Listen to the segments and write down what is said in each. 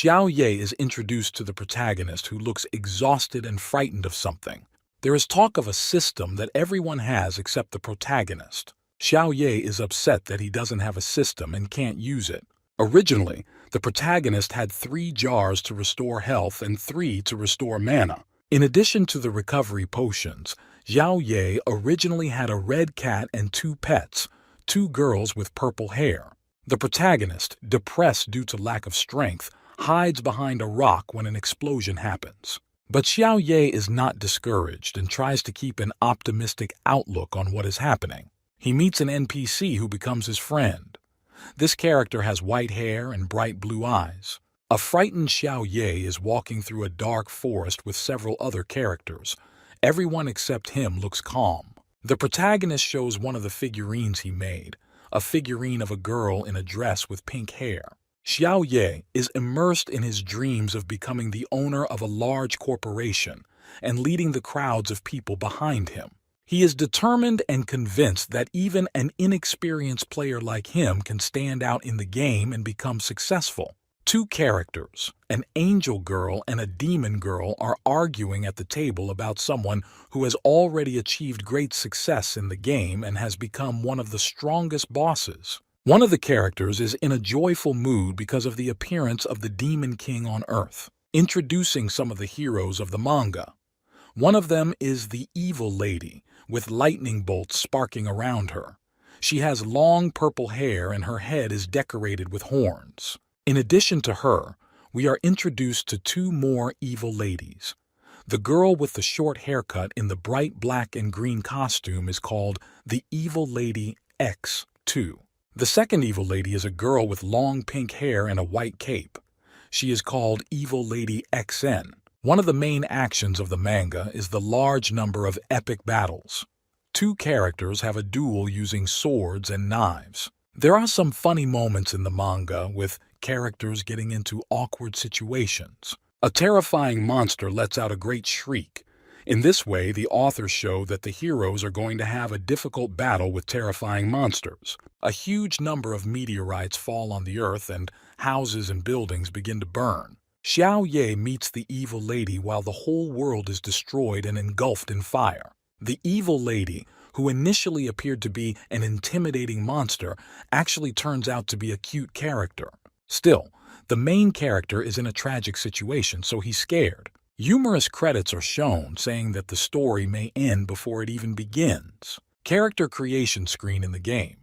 Xiao Ye is introduced to the protagonist who looks exhausted and frightened of something. There is talk of a system that everyone has except the protagonist. Xiao Ye is upset that he doesn't have a system and can't use it. Originally, the protagonist had 3 jars to restore health and 3 to restore mana. In addition to the recovery potions, Xiao Ye originally had a red cat and 2 pets, 2 girls with purple hair. The protagonist, depressed due to lack of strength, hides behind a rock when an explosion happens. But Xiao Ye is not discouraged and tries to keep an optimistic outlook on what is happening. He meets an NPC who becomes his friend. This character has white hair and bright blue eyes. A frightened Xiao Ye is walking through a dark forest with several other characters. Everyone except him looks calm. The protagonist shows one of the figurines he made, a figurine of a girl in a dress with pink hair. Xiao Ye is immersed in his dreams of becoming the owner of a large corporation and leading the crowds of people behind him. He is determined and convinced that even an inexperienced player like him can stand out in the game and become successful. 2 characters, an angel girl and a demon girl, are arguing at the table about someone who has already achieved great success in the game and has become one of the strongest bosses. One of the characters is in a joyful mood because of the appearance of the Demon King on Earth, introducing some of the heroes of the manga. One of them is the Evil Lady, with lightning bolts sparking around her. She has long purple hair and her head is decorated with horns. In addition to her, we are introduced to 2 more evil ladies. The girl with the short haircut in the bright black and green costume is called the Evil Lady X2. The second evil lady is a girl with long pink hair and a white cape. She is called Evil Lady XN. One of the main actions of the manga is the large number of epic battles. 2 characters have a duel using swords and knives. There are some funny moments in the manga with characters getting into awkward situations. A terrifying monster lets out a great shriek. In this way, the authors show that the heroes are going to have a difficult battle with terrifying monsters. A huge number of meteorites fall on the earth and houses and buildings begin to burn. Xiao Ye meets the evil lady while the whole world is destroyed and engulfed in fire. The evil lady, who initially appeared to be an intimidating monster, actually turns out to be a cute character. Still, the main character is in a tragic situation, so he's scared. Humorous credits are shown saying that the story may end before it even begins. Character creation screen in the game.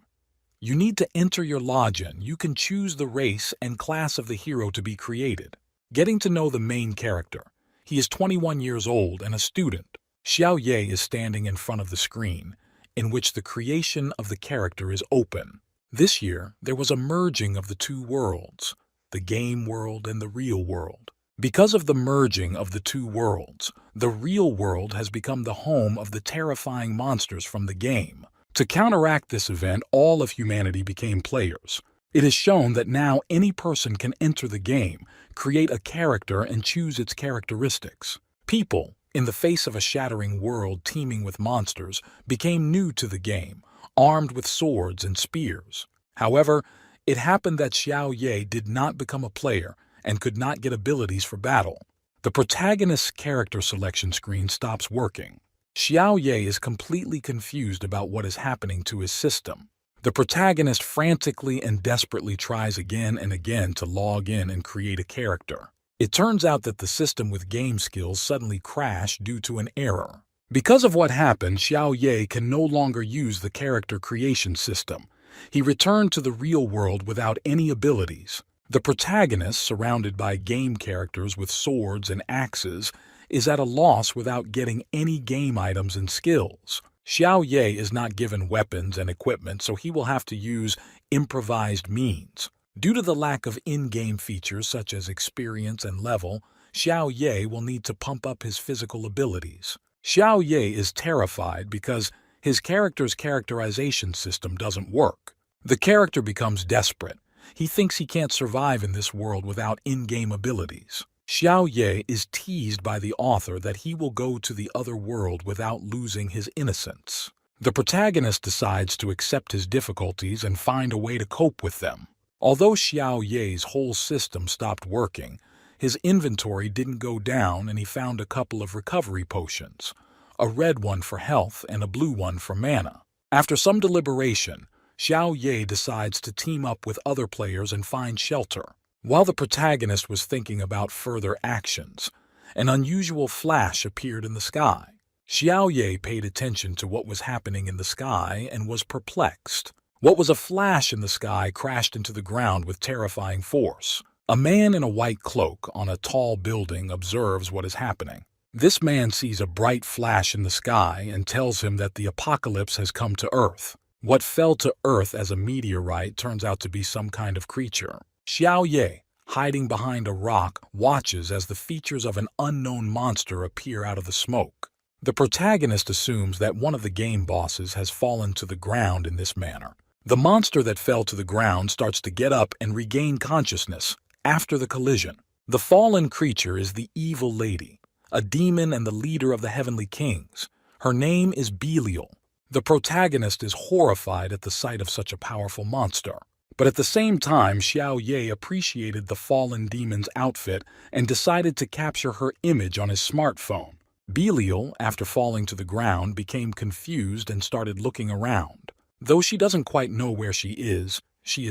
You need to enter your login. You can choose the race and class of the hero to be created. Getting to know the main character. He is 21 years old and a student. Xiao Ye is standing in front of the screen, in which the creation of the character is open. This year, there was a merging of the 2 worlds, the game world and the real world. Because of the merging of the 2 worlds, the real world has become the home of the terrifying monsters from the game. To counteract this event, all of humanity became players. It is shown that now any person can enter the game, create a character, and choose its characteristics. People, in the face of a shattering world teeming with monsters, became new to the game, armed with swords and spears. However, it happened that Xiao Ye did not become a player and could not get abilities for battle. The protagonist's character selection screen stops working. Xiao Ye is completely confused about what is happening to his system. The protagonist frantically and desperately tries again and again to log in and create a character. It turns out that the system with game skills suddenly crashed due to an error. Because of what happened, Xiao Ye can no longer use the character creation system. He returned to the real world without any abilities. The protagonist, surrounded by game characters with swords and axes, is at a loss without getting any game items and skills. Xiao Ye is not given weapons and equipment, so he will have to use improvised means. Due to the lack of in-game features such as experience and level, Xiao Ye will need to pump up his physical abilities. Xiao Ye is terrified because his character's characterization system doesn't work. The character becomes desperate. He thinks he can't survive in this world without in-game abilities. Xiao Ye is teased by the author that he will go to the other world without losing his innocence. The protagonist decides to accept his difficulties and find a way to cope with them. Although Xiao Ye's whole system stopped working, his inventory didn't go down and he found a couple of recovery potions, a red one for health and a blue one for mana. After some deliberation, Xiao Ye decides to team up with other players and find shelter. While the protagonist was thinking about further actions, an unusual flash appeared in the sky. Xiao Ye paid attention to what was happening in the sky and was perplexed. What was a flash in the sky crashed into the ground with terrifying force. A man in a white cloak on a tall building observes what is happening. This man sees a bright flash in the sky and tells him that the apocalypse has come to Earth. What fell to Earth as a meteorite turns out to be some kind of creature. Xiao Ye, hiding behind a rock, watches as the features of an unknown monster appear out of the smoke. The protagonist assumes that one of the game bosses has fallen to the ground in this manner. The monster that fell to the ground starts to get up and regain consciousness after the collision. The fallen creature is the Evil Lady, a demon and the leader of the Heavenly Kings. Her name is Belial. The protagonist is horrified at the sight of such a powerful monster. But at the same time, Xiao Ye appreciated the fallen demon's outfit and decided to capture her image on his smartphone. Belial, after falling to the ground, became confused and started looking around. Though she doesn't quite know where she is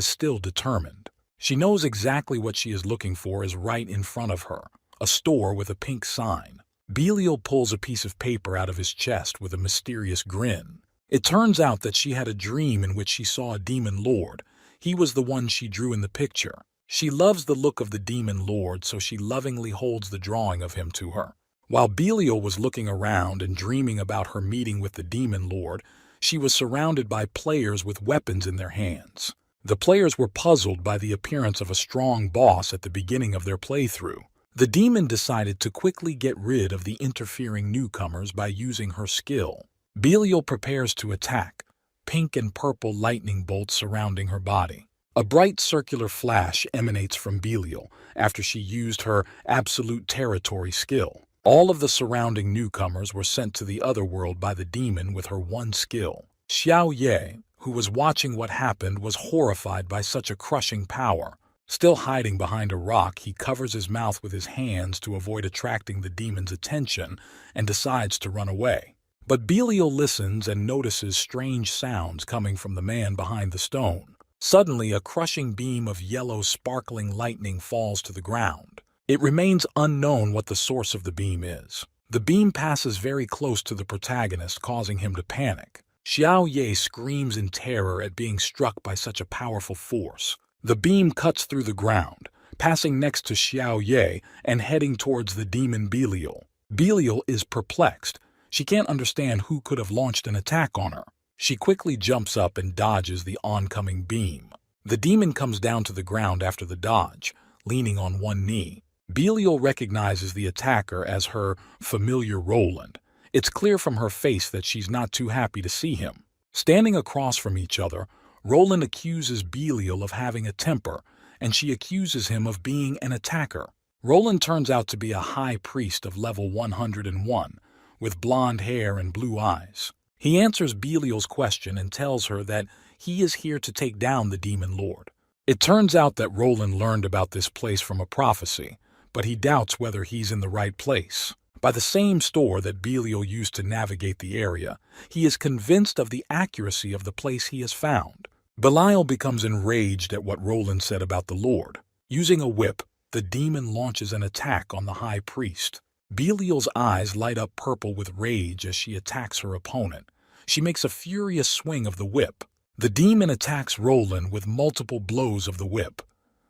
still determined. She knows exactly what she is looking for is right in front of her, a store with a pink sign. Belial pulls a piece of paper out of his chest with a mysterious grin. It turns out that she had a dream in which she saw a demon lord. He was the one she drew in the picture. She loves the look of the demon lord, so she lovingly holds the drawing of him to her. While Belial was looking around and dreaming about her meeting with the demon lord, she was surrounded by players with weapons in their hands. The players were puzzled by the appearance of a strong boss at the beginning of their playthrough. The demon decided to quickly get rid of the interfering newcomers by using her skill. Belial prepares to attack, pink and purple lightning bolts surrounding her body. A bright circular flash emanates from Belial after she used her absolute territory skill. All of the surrounding newcomers were sent to the other world by the demon with her one skill. Xiao Ye, who was watching what happened, was horrified by such a crushing power. Still hiding behind a rock, he covers his mouth with his hands to avoid attracting the demon's attention and decides to run away. But Belial listens and notices strange sounds coming from the man behind the stone. Suddenly, a crushing beam of yellow sparkling lightning falls to the ground. It remains unknown what the source of the beam is. The beam passes very close to the protagonist, causing him to panic. Xiao Ye screams in terror at being struck by such a powerful force. The beam cuts through the ground, passing next to Xiao Ye and heading towards the demon Belial. Belial is perplexed. She can't understand who could have launched an attack on her. She quickly jumps up and dodges the oncoming beam. The demon comes down to the ground after the dodge, leaning on one knee. Belial recognizes the attacker as her familiar Roland. It's clear from her face that she's not too happy to see him. Standing across from each other, Roland accuses Belial of having a temper, and she accuses him of being an attacker. Roland turns out to be a high priest of level 101, with blonde hair and blue eyes. He answers Belial's question and tells her that he is here to take down the demon lord. It turns out that Roland learned about this place from a prophecy, but he doubts whether he's in the right place. By the same store that Belial used to navigate the area, he is convinced of the accuracy of the place he has found. Belial becomes enraged at what Roland said about the Lord. Using a whip, the demon launches an attack on the high priest. Belial's eyes light up purple with rage as she attacks her opponent. She makes a furious swing of the whip. The demon attacks Roland with multiple blows of the whip.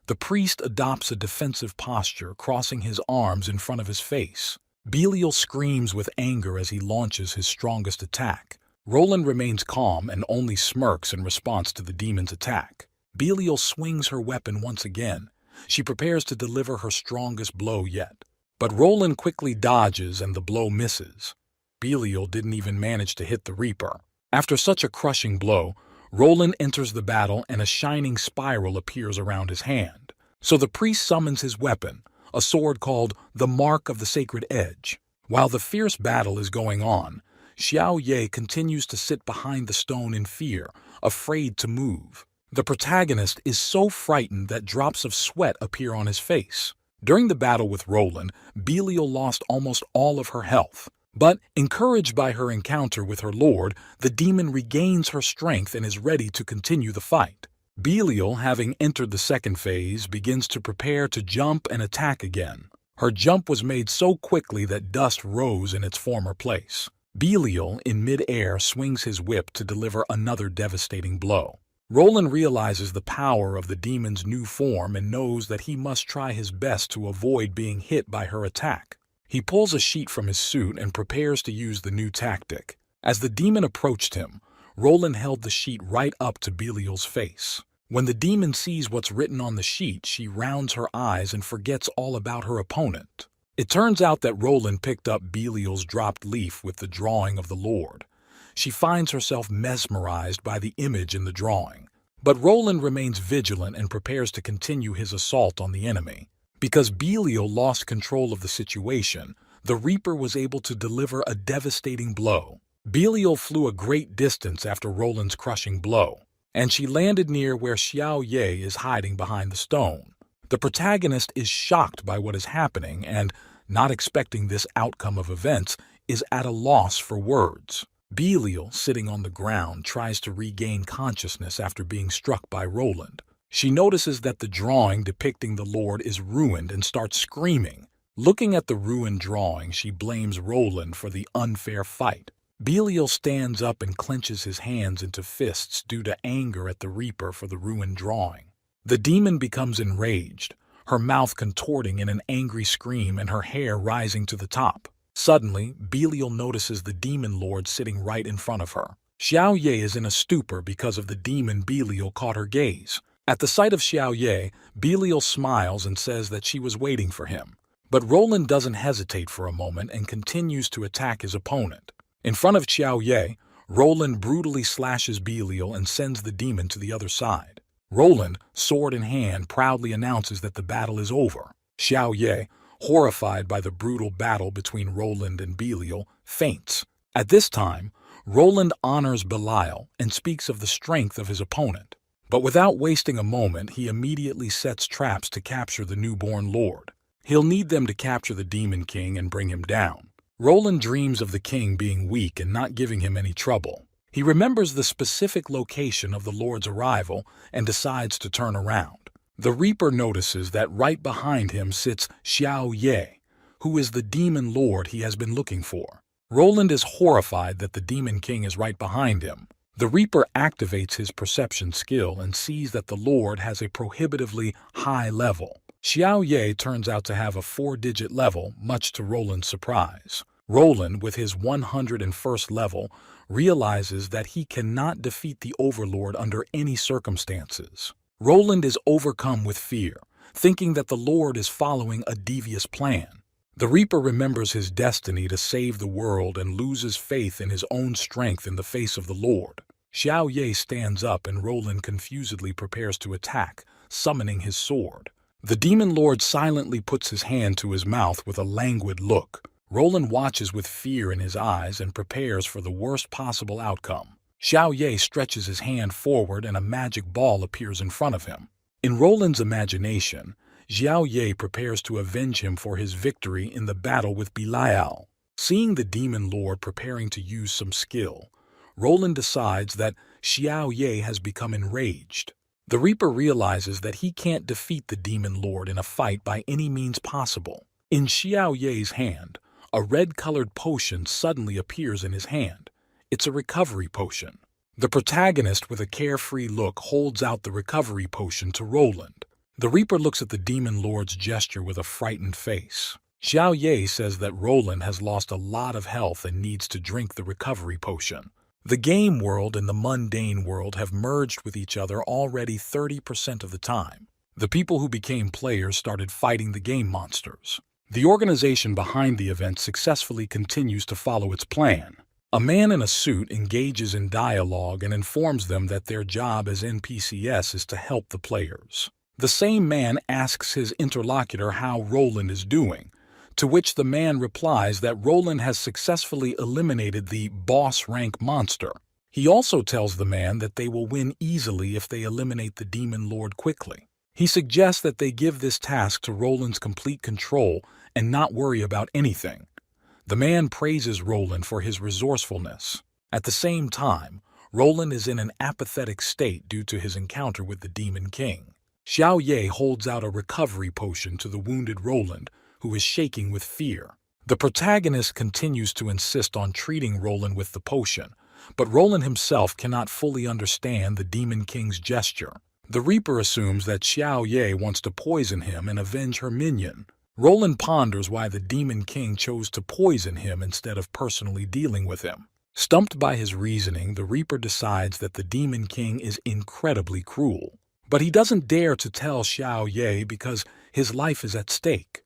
The priest adopts a defensive posture, crossing his arms in front of his face. Belial screams with anger as he launches his strongest attack. Roland remains calm and only smirks in response to the demon's attack. Belial swings her weapon once again. She prepares to deliver her strongest blow yet. But Roland quickly dodges and the blow misses. Belial didn't even manage to hit the Reaper. After such a crushing blow, Roland enters the battle and a shining spiral appears around his hand. So the priest summons his weapon, a sword called the Mark of the Sacred Edge. While the fierce battle is going on, Xiao Ye continues to sit behind the stone in fear, afraid to move. The protagonist is so frightened that drops of sweat appear on his face. During the battle with Roland, Belial lost almost all of her health. But, encouraged by her encounter with her lord, the demon regains her strength and is ready to continue the fight. Belial, having entered the second phase, begins to prepare to jump and attack again. Her jump was made so quickly that dust rose in its former place. Belial, in mid-air, swings his whip to deliver another devastating blow. Roland realizes the power of the demon's new form and knows that he must try his best to avoid being hit by her attack. He pulls a sheet from his suit and prepares to use the new tactic. As the demon approached him, Roland held the sheet right up to Belial's face. When the demon sees what's written on the sheet, she rounds her eyes and forgets all about her opponent. It turns out that Roland picked up Belial's dropped leaf with the drawing of the Lord. She finds herself mesmerized by the image in the drawing. But Roland remains vigilant and prepares to continue his assault on the enemy. Because Belial lost control of the situation, the Reaper was able to deliver a devastating blow. Belial flew a great distance after Roland's crushing blow, and she landed near where Xiao Ye is hiding behind the stone. The protagonist is shocked by what is happening and, not expecting this outcome of events, is at a loss for words. Belial, sitting on the ground, tries to regain consciousness after being struck by Roland. She notices that the drawing depicting the Lord is ruined and starts screaming. Looking at the ruined drawing, she blames Roland for the unfair fight. Belial stands up and clenches his hands into fists due to anger at the Reaper for the ruined drawing. The demon becomes enraged, her mouth contorting in an angry scream and her hair rising to the top. Suddenly, Belial notices the demon lord sitting right in front of her. Xiao Ye is in a stupor because of the demon Belial caught her gaze. At the sight of Xiao Ye, Belial smiles and says that she was waiting for him. But Roland doesn't hesitate for a moment and continues to attack his opponent. In front of Xiao Ye, Roland brutally slashes Belial and sends the demon to the other side. Roland, sword in hand, proudly announces that the battle is over. Xiao Ye, horrified by the brutal battle between Roland and Belial, faints. At this time, Roland honors Belial and speaks of the strength of his opponent. But without wasting a moment, he immediately sets traps to capture the newborn lord. He'll need them to capture the Demon King and bring him down. Roland dreams of the king being weak and not giving him any trouble. He remembers the specific location of the Lord's arrival and decides to turn around. The Reaper notices that right behind him sits Xiao Ye, who is the demon lord he has been looking for. Roland is horrified that the Demon King is right behind him. The Reaper activates his perception skill and sees that the Lord has a prohibitively high level. Xiao Ye turns out to have a 4-digit level, much to Roland's surprise. Roland, with his 101st level, realizes that he cannot defeat the Overlord under any circumstances. Roland is overcome with fear, thinking that the Lord is following a devious plan. The Reaper remembers his destiny to save the world and loses faith in his own strength in the face of the Lord. Xiao Ye stands up and Roland confusedly prepares to attack, summoning his sword. The Demon Lord silently puts his hand to his mouth with a languid look. Roland watches with fear in his eyes and prepares for the worst possible outcome. Xiao Ye stretches his hand forward and a magic ball appears in front of him. In Roland's imagination, Xiao Ye prepares to avenge him for his victory in the battle with Belial. Seeing the Demon Lord preparing to use some skill, Roland decides that Xiao Ye has become enraged. The Reaper realizes that he can't defeat the Demon Lord in a fight by any means possible. In Xiao Ye's hand, a red-colored potion suddenly appears in his hand. It's a recovery potion. The protagonist, with a carefree look, holds out the recovery potion to Roland. The Reaper looks at the Demon Lord's gesture with a frightened face. Xiao Ye says that Roland has lost a lot of health and needs to drink the recovery potion. The game world and the mundane world have merged with each other already 30% of the time. The people who became players started fighting the game monsters. The organization behind the event successfully continues to follow its plan. A man in a suit engages in dialogue and informs them that their job as NPCs is to help the players. The same man asks his interlocutor how Roland is doing, to which the man replies that Roland has successfully eliminated the boss rank monster. He also tells the man that they will win easily if they eliminate the demon lord quickly. He suggests that they give this task to Roland's complete control and not worry about anything. The man praises Roland for his resourcefulness. At the same time, Roland is in an apathetic state due to his encounter with the Demon King. Xiao Ye holds out a recovery potion to the wounded Roland, who is shaking with fear. The protagonist continues to insist on treating Roland with the potion, but Roland himself cannot fully understand the Demon King's gesture. The Reaper assumes that Xiao Ye wants to poison him and avenge her minion. Roland ponders why the Demon King chose to poison him instead of personally dealing with him. Stumped by his reasoning, the Reaper decides that the Demon King is incredibly cruel. But he doesn't dare to tell Xiao Ye because his life is at stake.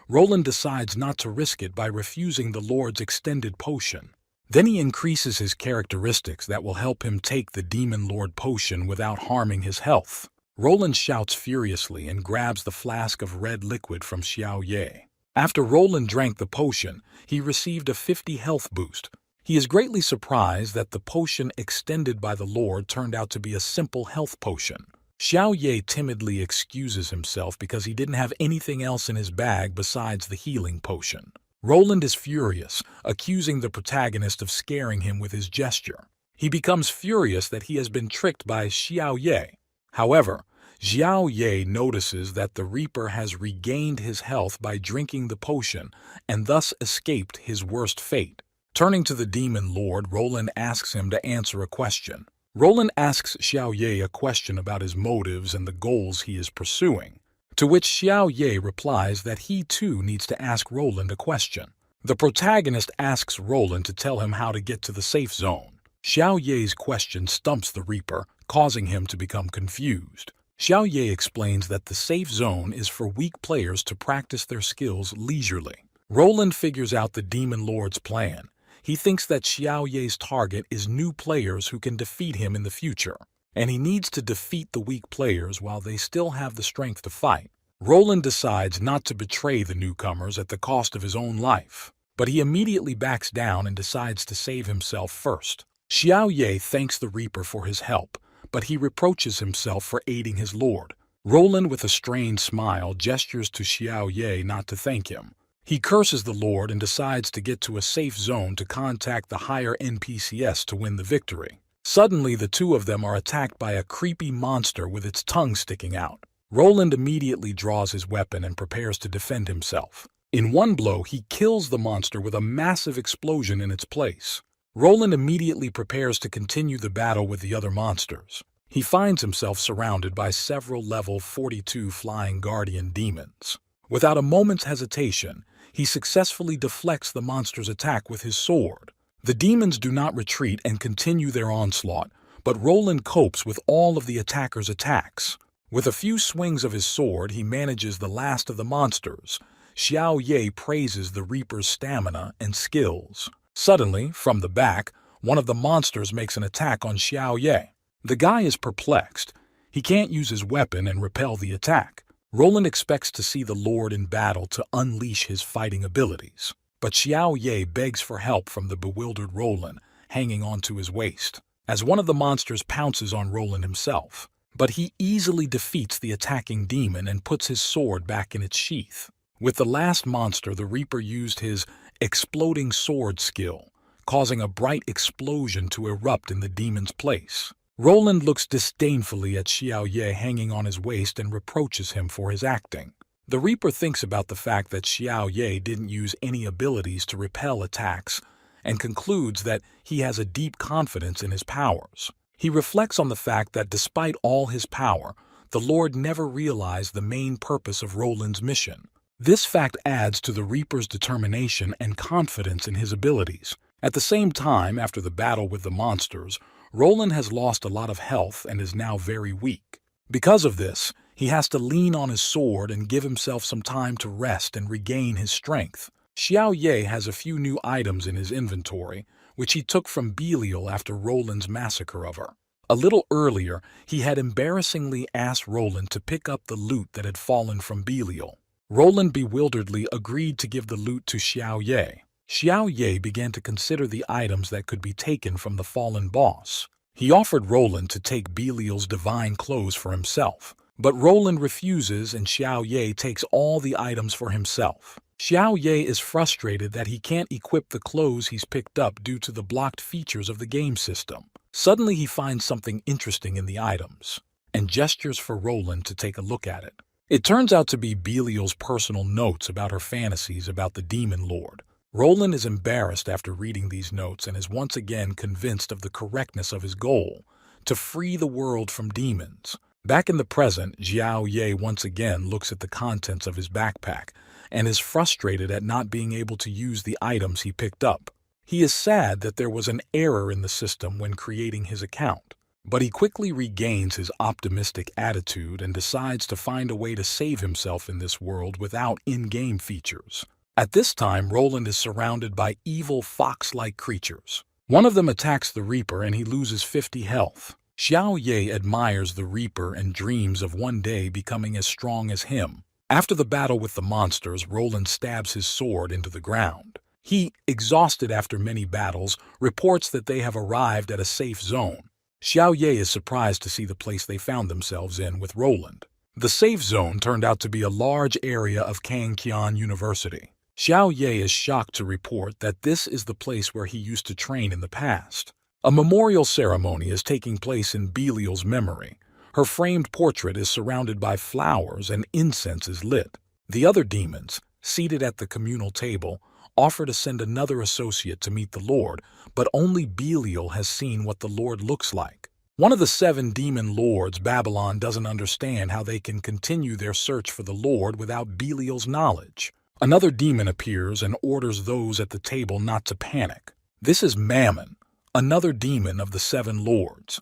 Roland decides not to risk it by refusing the Lord's extended potion. Then he increases his characteristics that will help him take the Demon Lord potion without harming his health. Roland shouts furiously and grabs the flask of red liquid from Xiao Ye. After Roland drank the potion, he received a 50 health boost. He is greatly surprised that the potion extended by the Lord turned out to be a simple health potion. Xiao Ye timidly excuses himself because he didn't have anything else in his bag besides the healing potion. Roland is furious, accusing the protagonist of scaring him with his gesture. He becomes furious that he has been tricked by Xiao Ye. However, Xiao Ye notices that the Reaper has regained his health by drinking the potion and thus escaped his worst fate. Turning to the Demon Lord, Roland asks him to answer a question. Roland asks Xiao Ye a question about his motives and the goals he is pursuing, to which Xiao Ye replies that he too needs to ask Roland a question. The protagonist asks Roland to tell him how to get to the safe zone. Xiao Ye's question stumps the Reaper, causing him to become confused. Xiao Ye explains that the safe zone is for weak players to practice their skills leisurely. Roland figures out the Demon Lord's plan. He thinks that Xiao Ye's target is new players who can defeat him in the future, and he needs to defeat the weak players while they still have the strength to fight. Roland decides not to betray the newcomers at the cost of his own life, but he immediately backs down and decides to save himself first. Xiao Ye thanks the Reaper for his help, but he reproaches himself for aiding his lord. Roland, with a strained smile, gestures to Xiao Ye not to thank him. He curses the Lord and decides to get to a safe zone to contact the higher NPCs to win the victory. Suddenly, the two of them are attacked by a creepy monster with its tongue sticking out. Roland immediately draws his weapon and prepares to defend himself. In one blow, he kills the monster with a massive explosion in its place. Roland immediately prepares to continue the battle with the other monsters. He finds himself surrounded by several level 42 flying guardian demons. Without a moment's hesitation, he successfully deflects the monster's attack with his sword. The demons do not retreat and continue their onslaught, but Roland copes with all of the attacker's attacks. With a few swings of his sword, he manages the last of the monsters. Xiao Ye praises the Reaper's stamina and skills. Suddenly, from the back, one of the monsters makes an attack on Xiao Ye. The guy is perplexed. He can't use his weapon and repel the attack. Roland expects to see the Lord in battle to unleash his fighting abilities, but Xiao Ye begs for help from the bewildered Roland, hanging onto his waist, as one of the monsters pounces on Roland himself. But he easily defeats the attacking demon and puts his sword back in its sheath. With the last monster, the Reaper used his exploding sword skill, causing a bright explosion to erupt in the demon's place. Roland looks disdainfully at Xiao Ye hanging on his waist and reproaches him for his acting. The Reaper thinks about the fact that Xiao Ye didn't use any abilities to repel attacks and concludes that he has a deep confidence in his powers. He reflects on the fact that despite all his power, the Lord never realized the main purpose of Roland's mission. This fact adds to the Reaper's determination and confidence in his abilities. At the same time, after the battle with the monsters, Roland has lost a lot of health and is now very weak. Because of this, he has to lean on his sword and give himself some time to rest and regain his strength. Xiao Ye has a few new items in his inventory, which he took from Belial after Roland's massacre of her. A little earlier, he had embarrassingly asked Roland to pick up the loot that had fallen from Belial. Roland bewilderedly agreed to give the loot to Xiao Ye. Xiao Ye began to consider the items that could be taken from the fallen boss. He offered Roland to take Belial's divine clothes for himself, but Roland refuses and Xiao Ye takes all the items for himself. Xiao Ye is frustrated that he can't equip the clothes he's picked up due to the blocked features of the game system. Suddenly he finds something interesting in the items, and gestures for Roland to take a look at it. It turns out to be Belial's personal notes about her fantasies about the Demon Lord. Roland is embarrassed after reading these notes and is once again convinced of the correctness of his goal, to free the world from demons. Back in the present, Xiao Ye once again looks at the contents of his backpack and is frustrated at not being able to use the items he picked up. He is sad that there was an error in the system when creating his account, but he quickly regains his optimistic attitude and decides to find a way to save himself in this world without in-game features. At this time, Roland is surrounded by evil fox-like creatures. One of them attacks the Reaper and he loses 50 health. Xiao Ye admires the Reaper and dreams of one day becoming as strong as him. After the battle with the monsters, Roland stabs his sword into the ground. He, exhausted after many battles, reports that they have arrived at a safe zone. Xiao Ye is surprised to see the place they found themselves in with Roland. The safe zone turned out to be a large area of Kangqian University. Xiao Ye is shocked to report that this is the place where he used to train in the past. A memorial ceremony is taking place in Belial's memory. Her framed portrait is surrounded by flowers and incense is lit. The other demons, seated at the communal table, offer to send another associate to meet the Lord, but only Belial has seen what the Lord looks like. One of the 7 demon lords, Babylon, doesn't understand how they can continue their search for the Lord without Belial's knowledge. Another demon appears and orders those at the table not to panic. This is Mammon, another demon of the 7 lords.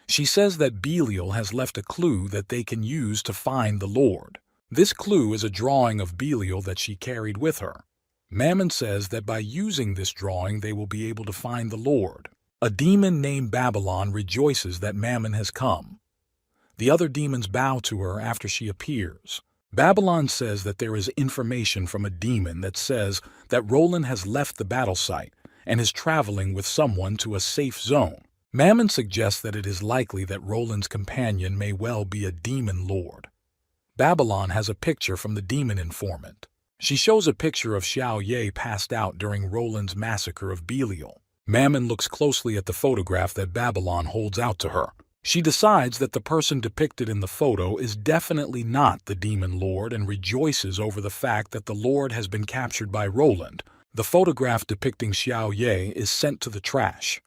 She says that Belial has left a clue that they can use to find the Lord. This clue is a drawing of Belial that she carried with her. Mammon says that by using this drawing they will be able to find the Lord. A demon named Babylon rejoices that Mammon has come. The other demons bow to her after she appears. Babylon says that there is information from a demon that says that Roland has left the battle site and is traveling with someone to a safe zone. Mammon suggests that it is likely that Roland's companion may well be a demon lord. Babylon has a picture from the demon informant. She shows a picture of Xiao Ye passed out during Roland's massacre of Belial. Mammon looks closely at the photograph that Babylon holds out to her. She decides that the person depicted in the photo is definitely not the demon lord and rejoices over the fact that the lord has been captured by Roland. The photograph depicting Xiao Ye is sent to the trash.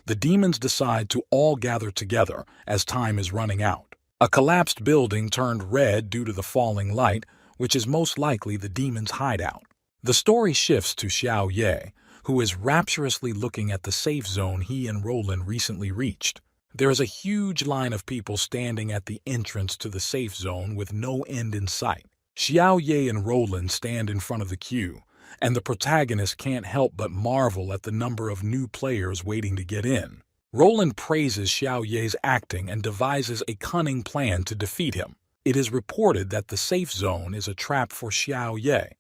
The demons decide to all gather together as time is running out. A collapsed building turned red due to the falling light, which is most likely the demon's hideout. The story shifts to Xiao Ye, who is rapturously looking at the safe zone he and Roland recently reached. There is a huge line of people standing at the entrance to the safe zone with no end in sight. Xiao Ye and Roland stand in front of the queue, and the protagonist can't help but marvel at the number of new players waiting to get in. Roland praises Xiao Ye's acting and devises a cunning plan to defeat him. It is reported that the safe zone is a trap for Xiao Ye.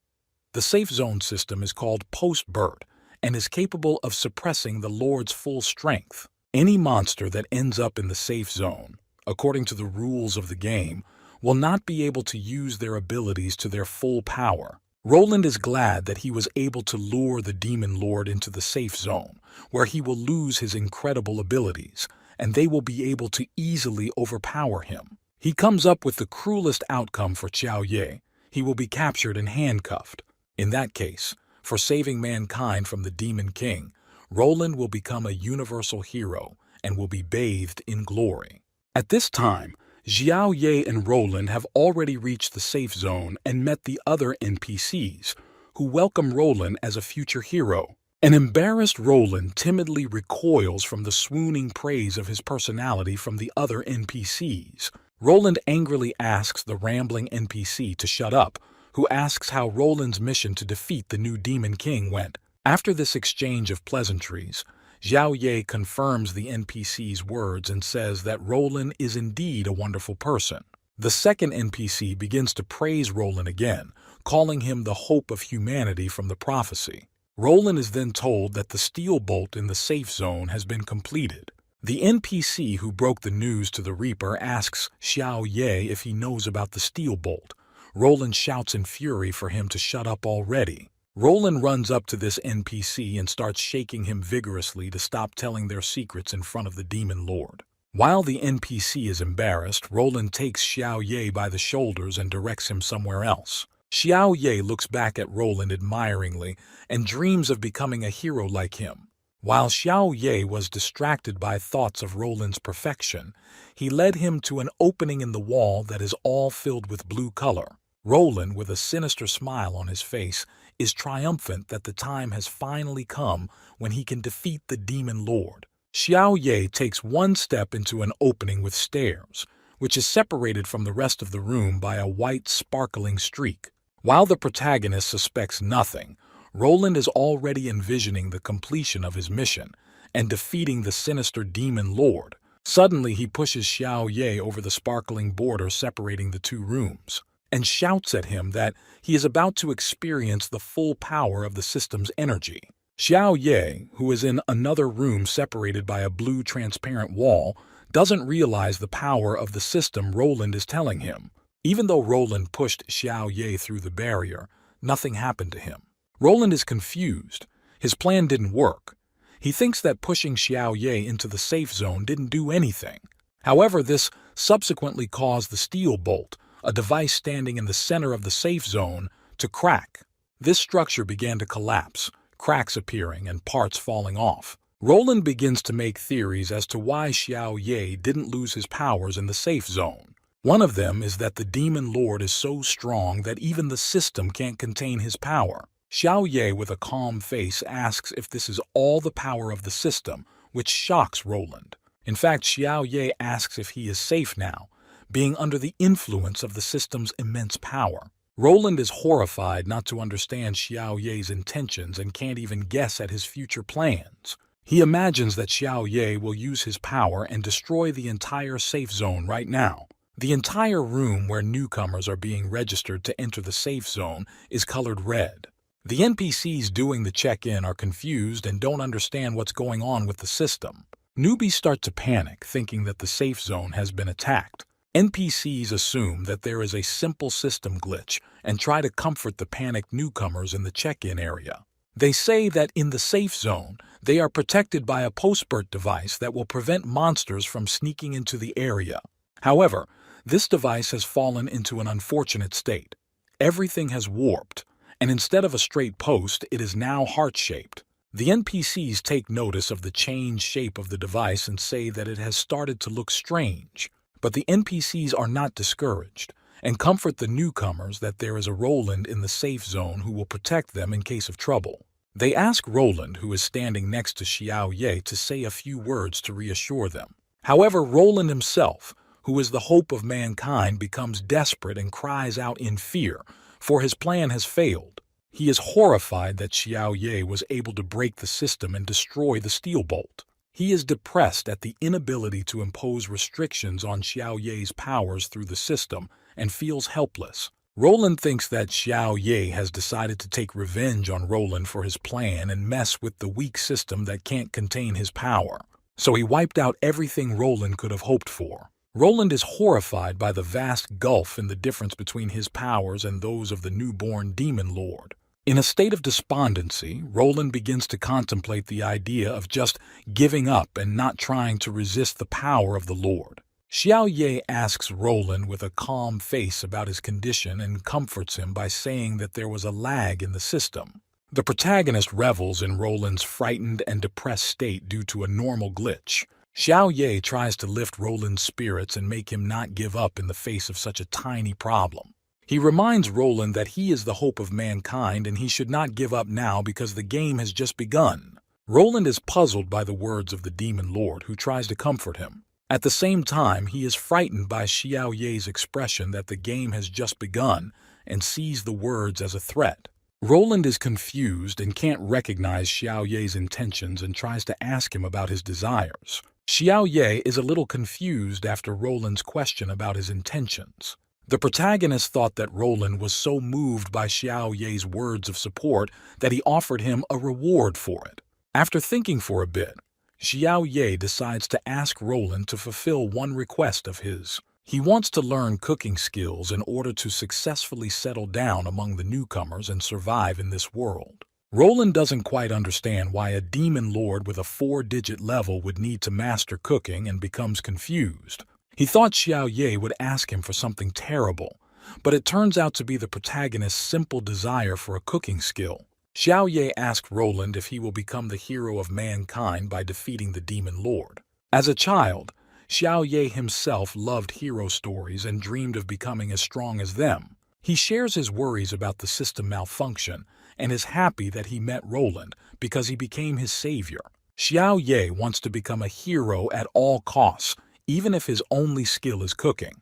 The safe zone system is called Post-Bird and is capable of suppressing the Lord's full strength. Any monster that ends up in the safe zone, according to the rules of the game, will not be able to use their abilities to their full power. Roland is glad that he was able to lure the Demon Lord into the safe zone, where he will lose his incredible abilities, and they will be able to easily overpower him. He comes up with the cruelest outcome for Xiao Ye. He will be captured and handcuffed. In that case, for saving mankind from the Demon King, Roland will become a universal hero and will be bathed in glory. At this time, Xiao Ye and Roland have already reached the safe zone and met the other NPCs, who welcome Roland as a future hero. An embarrassed Roland timidly recoils from the swooning praise of his personality from the other NPCs. Roland angrily asks the rambling NPC to shut up, who asks how Roland's mission to defeat the new Demon King went. After this exchange of pleasantries, Xiao Ye confirms the NPC's words and says that Roland is indeed a wonderful person. The second NPC begins to praise Roland again, calling him the hope of humanity from the prophecy. Roland is then told that the steel bolt in the safe zone has been completed. The NPC who broke the news to the Reaper asks Xiao Ye if he knows about the steel bolt. Roland shouts in fury for him to shut up already. Roland runs up to this NPC and starts shaking him vigorously to stop telling their secrets in front of the Demon Lord. While the NPC is embarrassed, Roland takes Xiao Ye by the shoulders and directs him somewhere else. Xiao Ye looks back at Roland admiringly and dreams of becoming a hero like him. While Xiao Ye was distracted by thoughts of Roland's perfection, he led him to an opening in the wall that is all filled with blue color. Roland, with a sinister smile on his face, is triumphant that the time has finally come when he can defeat the Demon Lord. Xiao Ye takes one step into an opening with stairs, which is separated from the rest of the room by a white sparkling streak. While the protagonist suspects nothing, Roland is already envisioning the completion of his mission and defeating the sinister Demon Lord. Suddenly he pushes Xiao Ye over the sparkling border separating the two rooms, and shouts at him that he is about to experience the full power of the system's energy. Xiao Ye, who is in another room separated by a blue transparent wall, doesn't realize the power of the system Roland is telling him. Even though Roland pushed Xiao Ye through the barrier, nothing happened to him. Roland is confused. His plan didn't work. He thinks that pushing Xiao Ye into the safe zone didn't do anything. However, this subsequently caused the steel bolt, a device standing in the center of the safe zone, to crack. This structure began to collapse, cracks appearing and parts falling off. Roland begins to make theories as to why Xiao Ye didn't lose his powers in the safe zone. One of them is that the Demon Lord is so strong that even the system can't contain his power. Xiao Ye, with a calm face, asks if this is all the power of the system, which shocks Roland. In fact, Xiao Ye asks if he is safe now, being under the influence of the system's immense power. Roland is horrified not to understand Xiao Ye's intentions and can't even guess at his future plans. He imagines that Xiao Ye will use his power and destroy the entire safe zone right now. The entire room where newcomers are being registered to enter the safe zone is colored red. The NPCs doing the check-in are confused and don't understand what's going on with the system. Newbies start to panic, thinking that the safe zone has been attacked. NPCs assume that there is a simple system glitch and try to comfort the panicked newcomers in the check-in area. They say that in the safe zone, they are protected by a postbirth device that will prevent monsters from sneaking into the area. However, this device has fallen into an unfortunate state. Everything has warped, and instead of a straight post, it is now heart-shaped. The NPCs take notice of the changed shape of the device and say that it has started to look strange. But the NPCs are not discouraged, and comfort the newcomers that there is a Roland in the safe zone who will protect them in case of trouble. They ask Roland, who is standing next to Xiao Ye, to say a few words to reassure them. However, Roland himself, who is the hope of mankind, becomes desperate and cries out in fear, for his plan has failed. He is horrified that Xiao Ye was able to break the system and destroy the steel bolt. He is depressed at the inability to impose restrictions on Xiao Ye's powers through the system and feels helpless. Roland thinks that Xiao Ye has decided to take revenge on Roland for his plan and mess with the weak system that can't contain his power. So he wiped out everything Roland could have hoped for. Roland is horrified by the vast gulf in the difference between his powers and those of the newborn Demon Lord. In a state of despondency, Roland begins to contemplate the idea of just giving up and not trying to resist the power of the Lord. Xiao Ye asks Roland with a calm face about his condition and comforts him by saying that there was a lag in the system. The protagonist revels in Roland's frightened and depressed state due to a normal glitch. Xiao Ye tries to lift Roland's spirits and make him not give up in the face of such a tiny problem. He reminds Roland that he is the hope of mankind and he should not give up now because the game has just begun. Roland is puzzled by the words of the Demon Lord, who tries to comfort him. At the same time, he is frightened by Xiao Ye's expression that the game has just begun and sees the words as a threat. Roland is confused and can't recognize Xiao Ye's intentions and tries to ask him about his desires. Xiao Ye is a little confused after Roland's question about his intentions. The protagonist thought that Roland was so moved by Xiao Ye's words of support that he offered him a reward for it. After thinking for a bit, Xiao Ye decides to ask Roland to fulfill one request of his. He wants to learn cooking skills in order to successfully settle down among the newcomers and survive in this world. Roland doesn't quite understand why a demon lord with a 4-digit level would need to master cooking and becomes confused. He thought Xiao Ye would ask him for something terrible, but it turns out to be the protagonist's simple desire for a cooking skill. Xiao Ye asked Roland if he will become the hero of mankind by defeating the demon lord. As a child, Xiao Ye himself loved hero stories and dreamed of becoming as strong as them. He shares his worries about the system malfunction and is happy that he met Roland because he became his savior. Xiao Ye wants to become a hero at all costs, even if his only skill is cooking.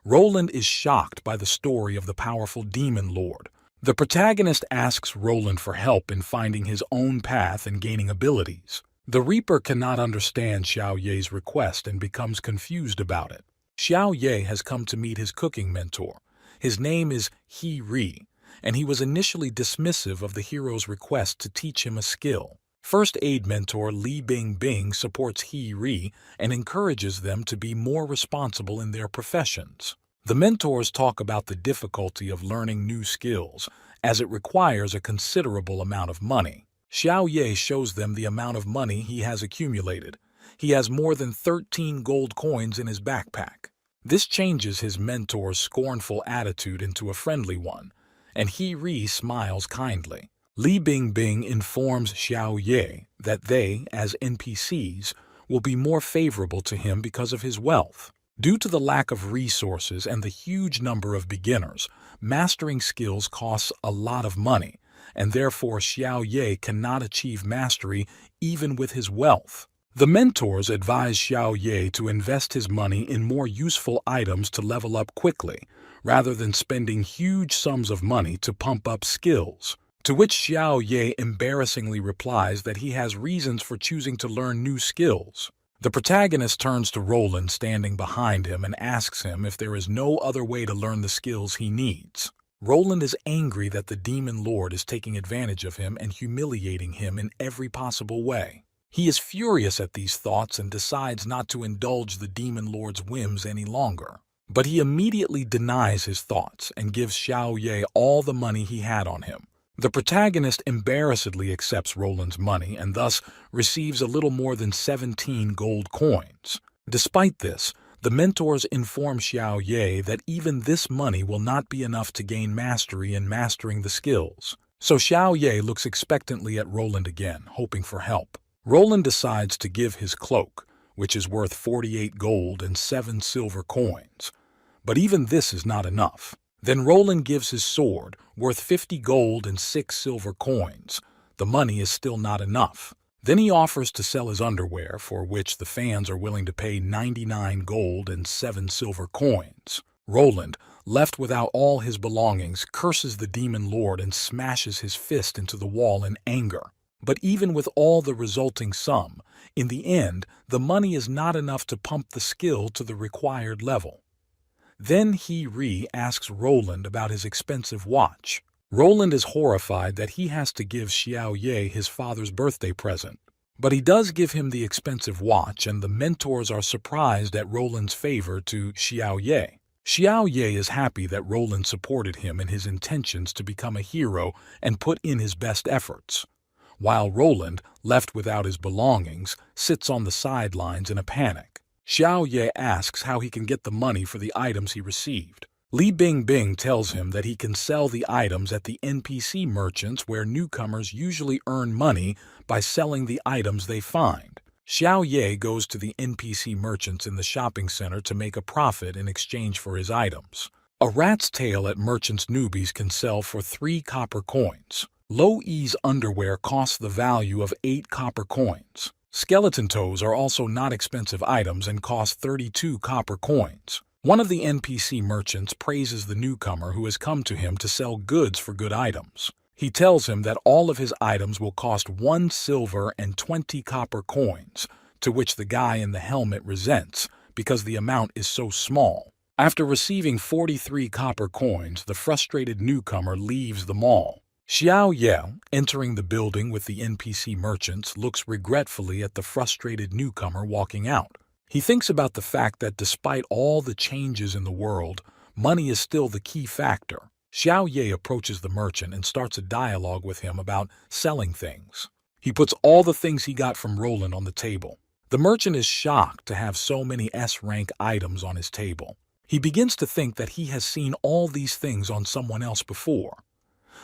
Roland is shocked by the story of the powerful demon lord. The protagonist asks Roland for help in finding his own path and gaining abilities. The Reaper cannot understand Xiao Ye's request and becomes confused about it. Xiao Ye has come to meet his cooking mentor. His name is He Ri, and he was initially dismissive of the hero's request to teach him a skill. First aid mentor Li Bingbing supports He Ri and encourages them to be more responsible in their professions. The mentors talk about the difficulty of learning new skills, as it requires a considerable amount of money. Xiao Ye shows them the amount of money he has accumulated. He has more than 13 gold coins in his backpack. This changes his mentor's scornful attitude into a friendly one, and He Ri smiles kindly. Li Bingbing informs Xiao Ye that they, as NPCs, will be more favorable to him because of his wealth. Due to the lack of resources and the huge number of beginners, mastering skills costs a lot of money, and therefore Xiao Ye cannot achieve mastery even with his wealth. The mentors advise Xiao Ye to invest his money in more useful items to level up quickly, rather than spending huge sums of money to pump up skills. To which Xiao Ye embarrassingly replies that he has reasons for choosing to learn new skills. The protagonist turns to Roland standing behind him and asks him if there is no other way to learn the skills he needs. Roland is angry that the demon lord is taking advantage of him and humiliating him in every possible way. He is furious at these thoughts and decides not to indulge the demon lord's whims any longer. But he immediately denies his thoughts and gives Xiao Ye all the money he had on him. The protagonist embarrassedly accepts Roland's money and thus receives a little more than 17 gold coins. Despite this, the mentors inform Xiao Ye that even this money will not be enough to gain mastery in mastering the skills. So Xiao Ye looks expectantly at Roland again, hoping for help. Roland decides to give his cloak, which is worth 48 gold and 7 silver coins. But even this is not enough. Then Roland gives his sword, worth 50 gold and 6 silver coins. The money is still not enough. Then he offers to sell his underwear, for which the fans are willing to pay 99 gold and 7 silver coins. Roland, left without all his belongings, curses the demon lord and smashes his fist into the wall in anger. But even with all the resulting sum, in the end, the money is not enough to pump the skill to the required level. Then He Ri asks Roland about his expensive watch. Roland is horrified that he has to give Xiao Ye his father's birthday present. But he does give him the expensive watch, and the mentors are surprised at Roland's favor to Xiao Ye. Xiao Ye is happy that Roland supported him in his intentions to become a hero and put in his best efforts, while Roland, left without his belongings, sits on the sidelines in a panic. Xiao Ye asks how he can get the money for the items he received. Li Bingbing tells him that he can sell the items at the NPC merchants where newcomers usually earn money by selling the items they find. Xiao Ye goes to the NPC merchants in the shopping center to make a profit in exchange for his items. A rat's tail at merchants' newbies can sell for 3 copper coins. Low E's underwear costs the value of 8 copper coins. Skeleton toes are also not expensive items and cost 32 copper coins. One of the NPC merchants praises the newcomer who has come to him to sell goods for good items. He tells him that all of his items will cost 1 silver and 20 copper coins, to which the guy in the helmet resents because the amount is so small. After receiving 43 copper coins, the frustrated newcomer leaves the mall. Xiao Ye, entering the building with the NPC merchants, looks regretfully at the frustrated newcomer walking out. He thinks about the fact that despite all the changes in the world, money is still the key factor. Xiao Ye approaches the merchant and starts a dialogue with him about selling things. He puts all the things he got from Roland on the table. The merchant is shocked to have so many S-rank items on his table. He begins to think that he has seen all these things on someone else before.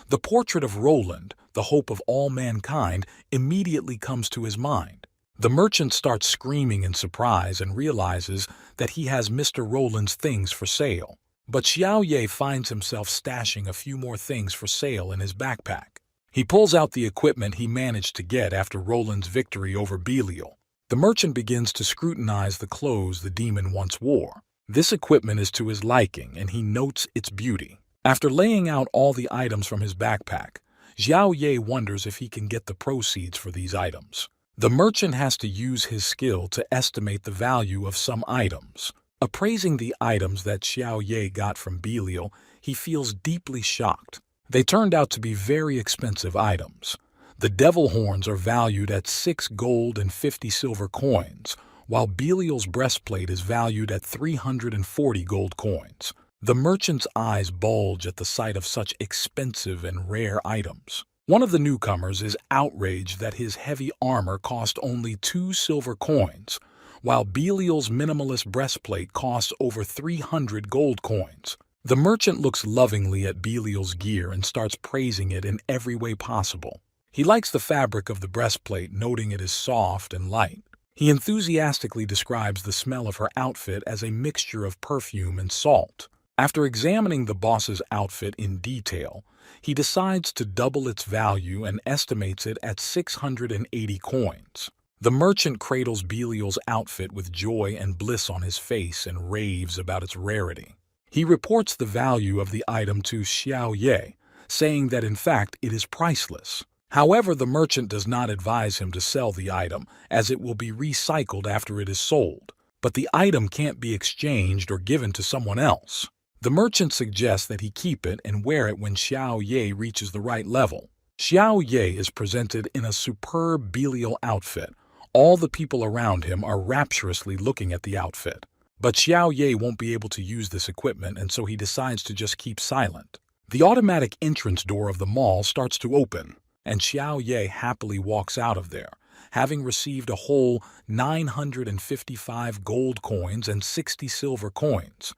The portrait of Roland, the hope of all mankind, immediately comes to his mind. The merchant starts screaming in surprise and realizes that he has Mr. Roland's things for sale. But Xiao Ye finds himself stashing a few more things for sale in his backpack. He pulls out the equipment he managed to get after Roland's victory over Belial. The merchant begins to scrutinize the clothes the demon once wore. This equipment is to his liking, and he notes its beauty. After laying out all the items from his backpack, Xiao Ye wonders if he can get the proceeds for these items. The merchant has to use his skill to estimate the value of some items. Appraising the items that Xiao Ye got from Belial, he feels deeply shocked. They turned out to be very expensive items. The devil horns are valued at 6 gold and 50 silver coins, while Belial's breastplate is valued at 340 gold coins. The merchant's eyes bulge at the sight of such expensive and rare items. One of the newcomers is outraged that his heavy armor cost only 2 silver coins, while Belial's minimalist breastplate costs over 300 gold coins. The merchant looks lovingly at Belial's gear and starts praising it in every way possible. He likes the fabric of the breastplate, noting it is soft and light. He enthusiastically describes the smell of her outfit as a mixture of perfume and salt. After examining the boss's outfit in detail, he decides to double its value and estimates it at 680 coins. The merchant cradles Belial's outfit with joy and bliss on his face and raves about its rarity. He reports the value of the item to Xiao Ye, saying that in fact it is priceless. However, the merchant does not advise him to sell the item, as it will be recycled after it is sold. But the item can't be exchanged or given to someone else. The merchant suggests that he keep it and wear it when Xiao Ye reaches the right level. Xiao Ye is presented in a superb Belial outfit. All the people around him are rapturously looking at the outfit. But Xiao Ye won't be able to use this equipment, and so he decides to just keep silent. The automatic entrance door of the mall starts to open, and Xiao Ye happily walks out of there, having received a whole 955 gold coins and 60 silver coins.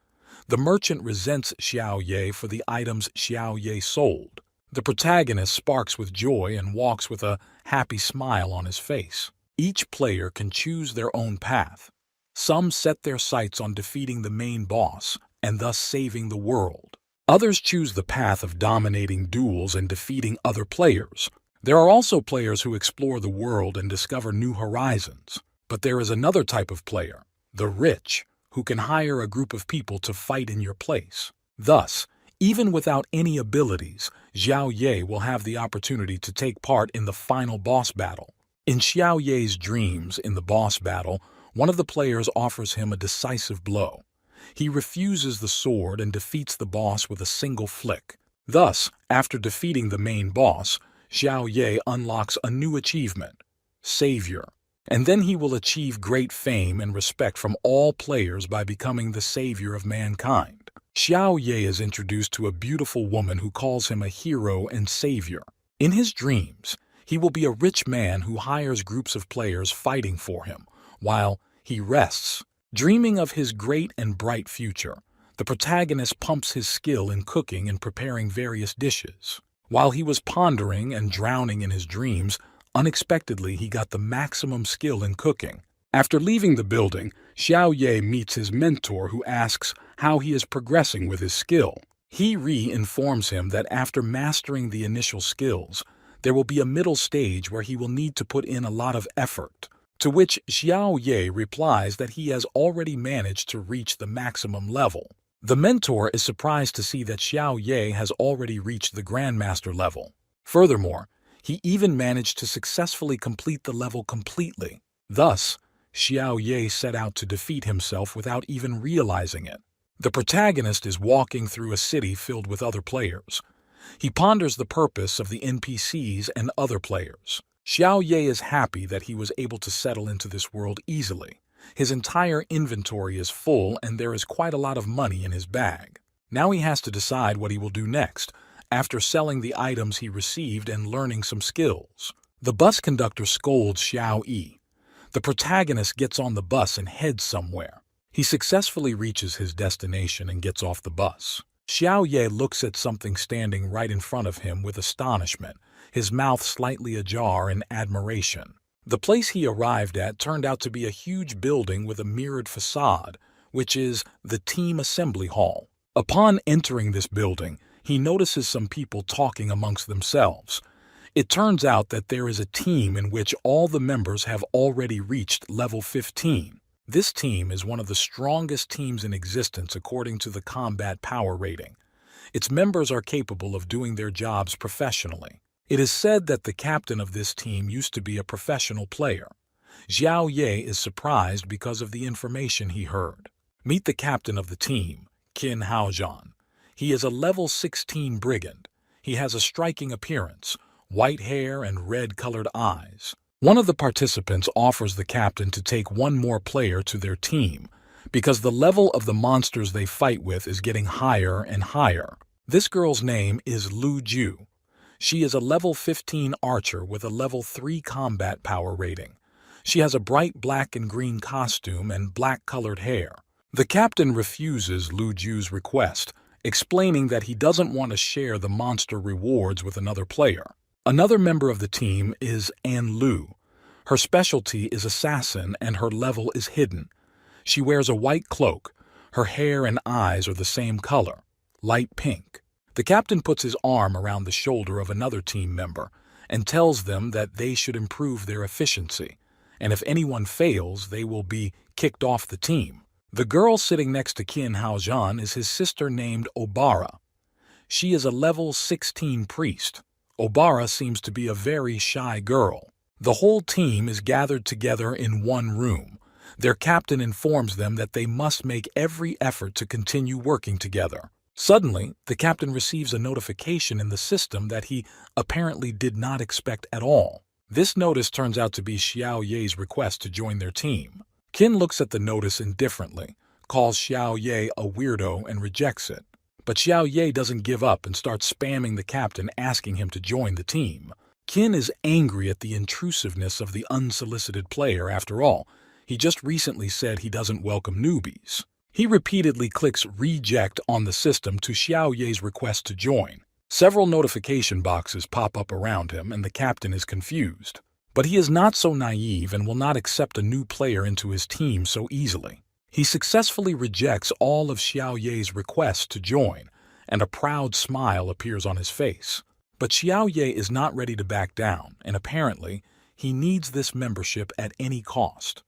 The merchant resents Xiao Ye for the items Xiao Ye sold. The protagonist sparks with joy and walks with a happy smile on his face. Each player can choose their own path. Some set their sights on defeating the main boss and thus saving the world. Others choose the path of dominating duels and defeating other players. There are also players who explore the world and discover new horizons. But there is another type of player, the rich, who can hire a group of people to fight in your place. Thus, even without any abilities, Xiao Ye will have the opportunity to take part in the final boss battle. In Xiao Ye's dreams in the boss battle, one of the players offers him a decisive blow. He refuses the sword and defeats the boss with a single flick. Thus, after defeating the main boss, Xiao Ye unlocks a new achievement, Savior. And then he will achieve great fame and respect from all players by becoming the savior of mankind. Xiao Ye is introduced to a beautiful woman who calls him a hero and savior. In his dreams, he will be a rich man who hires groups of players fighting for him, while he rests. Dreaming of his great and bright future, the protagonist pumps his skill in cooking and preparing various dishes. While he was pondering and drowning in his dreams, unexpectedly he got the maximum skill in cooking. After leaving the building, Xiao Ye meets his mentor who asks how he is progressing with his skill. He informs him that after mastering the initial skills, there will be a middle stage where he will need to put in a lot of effort. To which Xiao Ye replies that he has already managed to reach the maximum level. The mentor is surprised to see that Xiao Ye has already reached the Grandmaster level. Furthermore, he even managed to successfully complete the level completely. Thus, Xiao Ye set out to defeat himself without even realizing it. The protagonist is walking through a city filled with other players. He ponders the purpose of the NPCs and other players. Xiao Ye is happy that he was able to settle into this world easily. His entire inventory is full and there is quite a lot of money in his bag. Now he has to decide what he will do next, after selling the items he received and learning some skills. The bus conductor scolds Xiao Yi. The protagonist gets on the bus and heads somewhere. He successfully reaches his destination and gets off the bus. Xiao Ye looks at something standing right in front of him with astonishment, his mouth slightly ajar in admiration. The place he arrived at turned out to be a huge building with a mirrored facade, which is the Team Assembly Hall. Upon entering this building, he notices some people talking amongst themselves. It turns out that there is a team in which all the members have already reached level 15. This team is one of the strongest teams in existence according to the combat power rating. Its members are capable of doing their jobs professionally. It is said that the captain of this team used to be a professional player. Xiao Ye is surprised because of the information he heard. Meet the captain of the team, Qin Haozhan. He is a level 16 brigand. He has a striking appearance, white hair and red-colored eyes. One of the participants offers the captain to take one more player to their team, because the level of the monsters they fight with is getting higher and higher. This girl's name is Lu Ju. She is a level 15 archer with a level 3 combat power rating. She has a bright black and green costume and black-colored hair. The captain refuses Lu Ju's request, explaining that he doesn't want to share the monster rewards with another player. Another member of the team is An Lu. Her specialty is assassin and her level is hidden. She wears a white cloak. Her hair and eyes are the same color, light pink. The captain puts his arm around the shoulder of another team member and tells them that they should improve their efficiency, and if anyone fails, they will be kicked off the team. The girl sitting next to Qin Haozhan is his sister named Obara. She is a level 16 priest. Obara seems to be a very shy girl. The whole team is gathered together in one room. Their captain informs them that they must make every effort to continue working together. Suddenly, the captain receives a notification in the system that he apparently did not expect at all. This notice turns out to be Xiao Ye's request to join their team. Qin looks at the notice indifferently, calls Xiao Ye a weirdo and rejects it. But Xiao Ye doesn't give up and starts spamming the captain asking him to join the team. Qin is angry at the intrusiveness of the unsolicited player after all. He just recently said he doesn't welcome newbies. He repeatedly clicks reject on the system to Xiao Ye's request to join. Several notification boxes pop up around him and the captain is confused. But he is not so naive and will not accept a new player into his team so easily. He successfully rejects all of Xiao Ye's requests to join, and a proud smile appears on his face. But Xiao Ye is not ready to back down, and apparently, he needs this membership at any cost.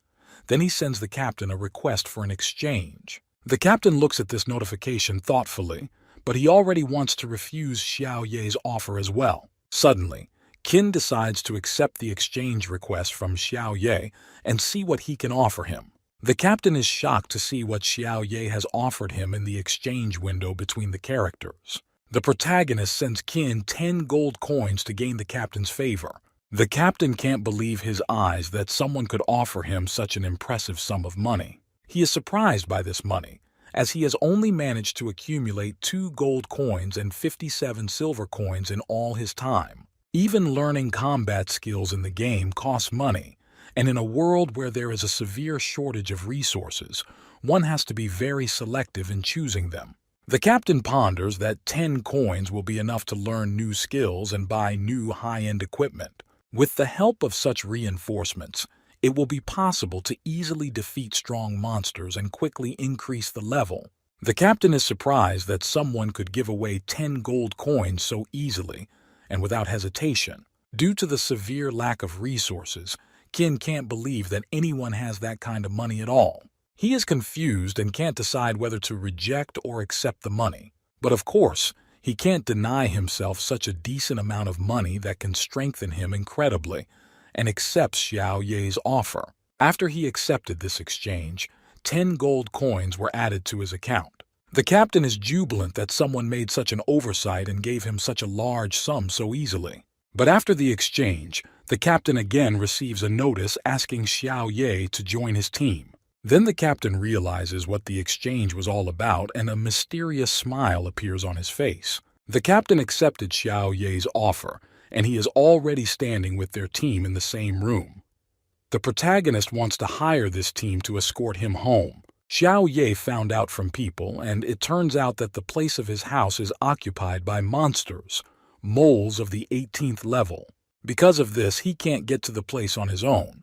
Then he sends the captain a request for an exchange. The captain looks at this notification thoughtfully, but he already wants to refuse Xiao Ye's offer as well. Suddenly, Qin decides to accept the exchange request from Xiao Ye and see what he can offer him. The captain is shocked to see what Xiao Ye has offered him in the exchange window between the characters. The protagonist sends Qin 10 gold coins to gain the captain's favor. The captain can't believe his eyes that someone could offer him such an impressive sum of money. He is surprised by this money, as he has only managed to accumulate 2 gold coins and 57 silver coins in all his time. Even learning combat skills in the game costs money, and in a world where there is a severe shortage of resources, one has to be very selective in choosing them. The captain ponders that 10 coins will be enough to learn new skills and buy new high-end equipment. With the help of such reinforcements, it will be possible to easily defeat strong monsters and quickly increase the level. The captain is surprised that someone could give away 10 gold coins so easily and without hesitation. Due to the severe lack of resources, Qin can't believe that anyone has that kind of money at all. He is confused and can't decide whether to reject or accept the money. But of course, he can't deny himself such a decent amount of money that can strengthen him incredibly, and accepts Xiao Ye's offer. After he accepted this exchange, 10 gold coins were added to his account. The captain is jubilant that someone made such an oversight and gave him such a large sum so easily. But after the exchange, the captain again receives a notice asking Xiao Ye to join his team. Then the captain realizes what the exchange was all about and a mysterious smile appears on his face. The captain accepted Xiao Ye's offer, and he is already standing with their team in the same room. The protagonist wants to hire this team to escort him home. Xiao Ye found out from people, and it turns out that the place of his house is occupied by monsters, moles of the 18th level. Because of this, he can't get to the place on his own.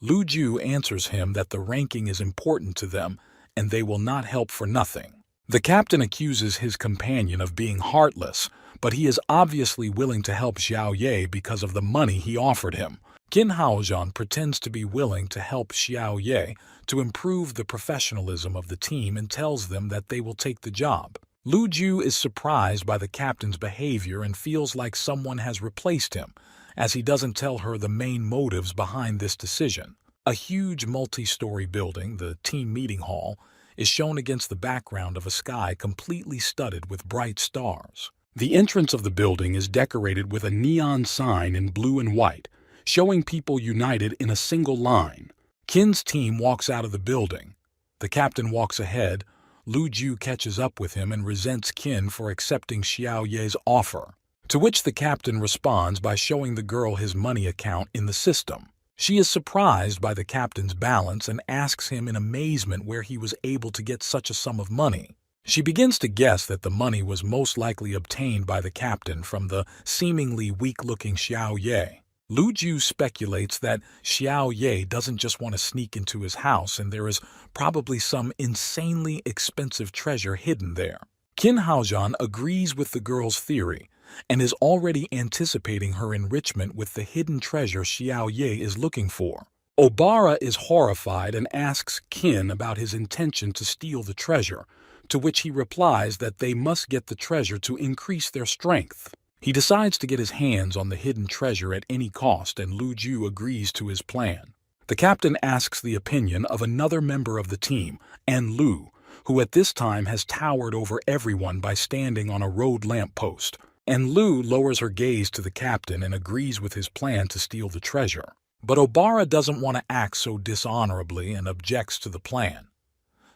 Lu Ju answers him that the ranking is important to them, and they will not help for nothing. The captain accuses his companion of being heartless, but he is obviously willing to help Xiao Ye because of the money he offered him. Qin Haozhan pretends to be willing to help Xiao Ye to improve the professionalism of the team and tells them that they will take the job. Lu Ju is surprised by the captain's behavior and feels like someone has replaced him, as he doesn't tell her the main motives behind this decision. A huge multi-story building, the team meeting hall, is shown against the background of a sky completely studded with bright stars. The entrance of the building is decorated with a neon sign in blue and white, showing people united in a single line. Qin's team walks out of the building. The captain walks ahead. Lu Ju catches up with him and resents Qin for accepting Xiao Ye's offer, to which the captain responds by showing the girl his money account in the system. She is surprised by the captain's balance and asks him in amazement where he was able to get such a sum of money. She begins to guess that the money was most likely obtained by the captain from the seemingly weak-looking Xiao Ye. Lu Ju speculates that Xiao Ye doesn't just want to sneak into his house and there is probably some insanely expensive treasure hidden there. Qin Haozhan agrees with the girl's theory and is already anticipating her enrichment with the hidden treasure Xiao Ye is looking for. Obara is horrified and asks Qin about his intention to steal the treasure, to which he replies that they must get the treasure to increase their strength. He decides to get his hands on the hidden treasure at any cost, and Lu Ju agrees to his plan. The captain asks the opinion of another member of the team, An Lu, who at this time has towered over everyone by standing on a road lamppost. An Lu lowers her gaze to the captain and agrees with his plan to steal the treasure. But Obara doesn't want to act so dishonorably and objects to the plan.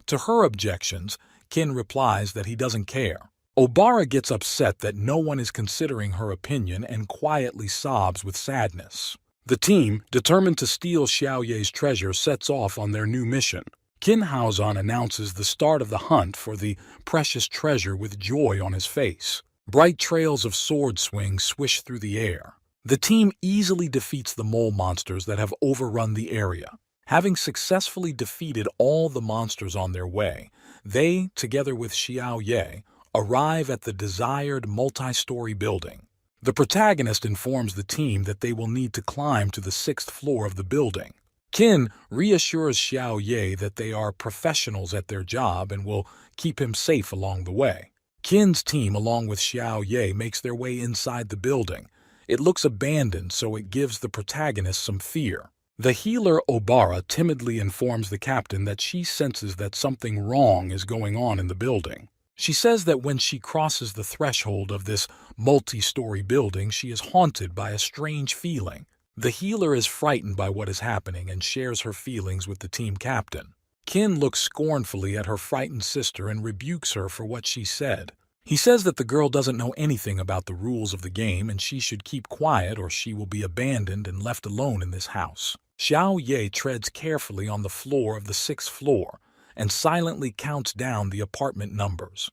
To her objections, Qin replies that he doesn't care. Obara gets upset that no one is considering her opinion and quietly sobs with sadness. The team, determined to steal Xiao Ye's treasure, sets off on their new mission. Qin Haozhan announces the start of the hunt for the precious treasure with joy on his face. Bright trails of sword swings swish through the air. The team easily defeats the mole monsters that have overrun the area. Having successfully defeated all the monsters on their way, they, together with Xiao Ye, arrive at the desired multi-story building. The protagonist informs the team that they will need to climb to the 6th floor of the building. Qin reassures Xiao Ye that they are professionals at their job and will keep him safe along the way. Qin's team, along with Xiao Ye, makes their way inside the building. It looks abandoned, so it gives the protagonist some fear. The healer Obara timidly informs the captain that she senses that something wrong is going on in the building. She says that when she crosses the threshold of this multi-story building, she is haunted by a strange feeling. The healer is frightened by what is happening and shares her feelings with the team captain. Qin looks scornfully at her frightened sister and rebukes her for what she said. He says that the girl doesn't know anything about the rules of the game and she should keep quiet or she will be abandoned and left alone in this house. Xiao Ye treads carefully on the floor of the 6th floor and silently counts down the apartment numbers.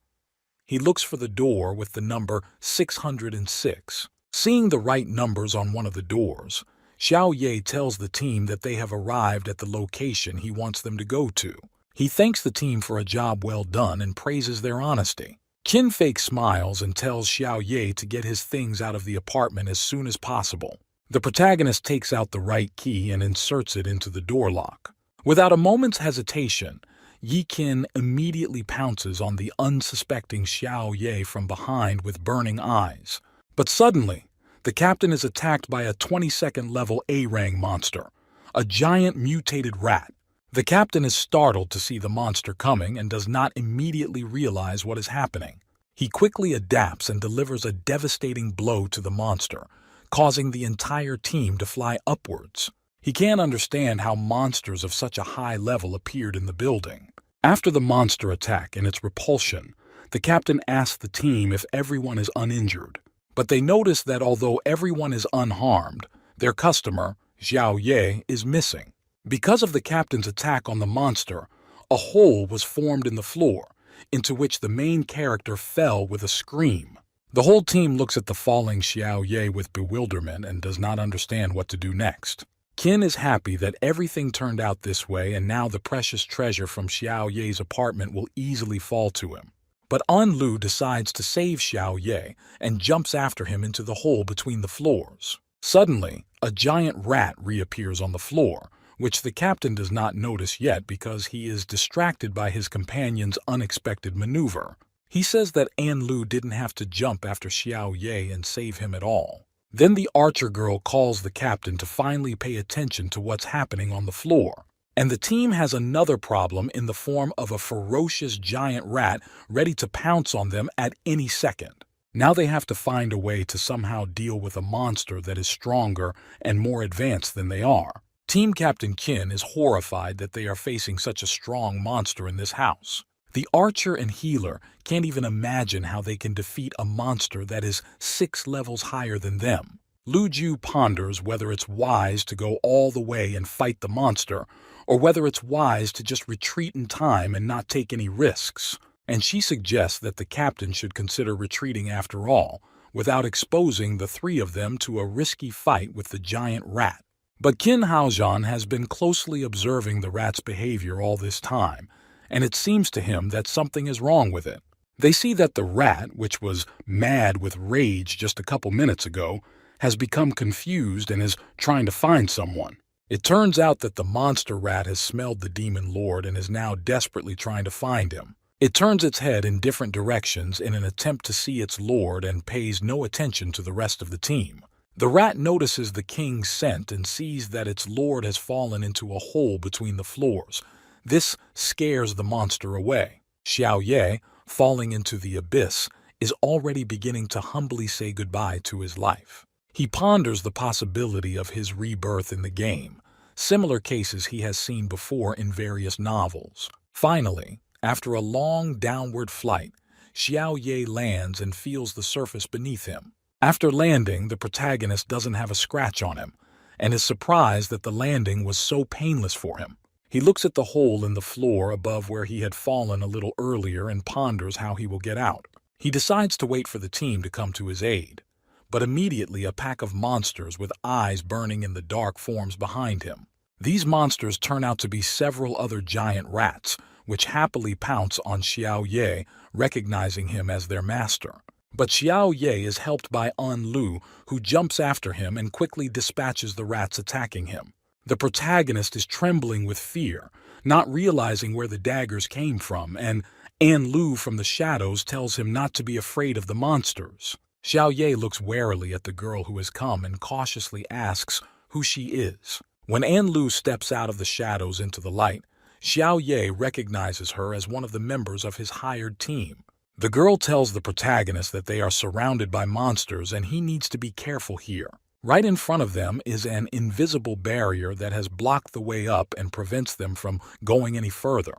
He looks for the door with the number 606. Seeing the right numbers on one of the doors, Xiao Ye tells the team that they have arrived at the location he wants them to go to. He thanks the team for a job well done and praises their honesty. Qin fake smiles and tells Xiao Ye to get his things out of the apartment as soon as possible. The protagonist takes out the right key and inserts it into the door lock. Without a moment's hesitation, Yi Qin immediately pounces on the unsuspecting Xiao Ye from behind with burning eyes. But suddenly, the captain is attacked by a 22nd level A-Rang monster, a giant mutated rat. The captain is startled to see the monster coming and does not immediately realize what is happening. He quickly adapts and delivers a devastating blow to the monster, causing the entire team to fly upwards. He can't understand how monsters of such a high level appeared in the building. After the monster attack and its repulsion, the captain asks the team if everyone is uninjured. But they notice that although everyone is unharmed, their customer, Xiao Ye, is missing. Because of the captain's attack on the monster, a hole was formed in the floor, into which the main character fell with a scream. The whole team looks at the falling Xiao Ye with bewilderment and does not understand what to do next. Qin is happy that everything turned out this way and now the precious treasure from Xiao Ye's apartment will easily fall to him. But An Lu decides to save Xiao Ye and jumps after him into the hole between the floors. Suddenly, a giant rat reappears on the floor, which the captain does not notice yet because he is distracted by his companion's unexpected maneuver. He says that An Lu didn't have to jump after Xiao Ye and save him at all. Then the archer girl calls the captain to finally pay attention to what's happening on the floor. And the team has another problem in the form of a ferocious giant rat ready to pounce on them at any second. Now they have to find a way to somehow deal with a monster that is stronger and more advanced than they are. Team Captain Qin is horrified that they are facing such a strong monster in this house. The archer and healer can't even imagine how they can defeat a monster that is 6 levels higher than them. Lu Ju ponders whether it's wise to go all the way and fight the monster, or whether it's wise to just retreat in time and not take any risks. And she suggests that the captain should consider retreating after all, without exposing the 3 of them to a risky fight with the giant rat. But Qin Haozhan has been closely observing the rat's behavior all this time, and it seems to him that something is wrong with it. They see that the rat, which was mad with rage just a couple minutes ago, has become confused and is trying to find someone. It turns out that the monster rat has smelled the demon lord and is now desperately trying to find him. It turns its head in different directions in an attempt to see its lord and pays no attention to the rest of the team. The rat notices the king's scent and sees that its lord has fallen into a hole between the floors. This scares the monster away. Xiao Ye, falling into the abyss, is already beginning to humbly say goodbye to his life. He ponders the possibility of his rebirth in the game, similar cases he has seen before in various novels. Finally, after a long downward flight, Xiao Ye lands and feels the surface beneath him. After landing, the protagonist doesn't have a scratch on him, and is surprised that the landing was so painless for him. He looks at the hole in the floor above where he had fallen a little earlier and ponders how he will get out. He decides to wait for the team to come to his aid, but immediately a pack of monsters with eyes burning in the dark forms behind him. These monsters turn out to be several other giant rats, which happily pounce on Xiao Ye, recognizing him as their master. But Xiao Ye is helped by An Lu, who jumps after him and quickly dispatches the rats attacking him. The protagonist is trembling with fear, not realizing where the daggers came from, and An Lu from the shadows tells him not to be afraid of the monsters. Xiao Ye looks warily at the girl who has come and cautiously asks who she is. When An Lu steps out of the shadows into the light, Xiao Ye recognizes her as one of the members of his hired team. The girl tells the protagonist that they are surrounded by monsters and he needs to be careful here. Right in front of them is an invisible barrier that has blocked the way up and prevents them from going any further.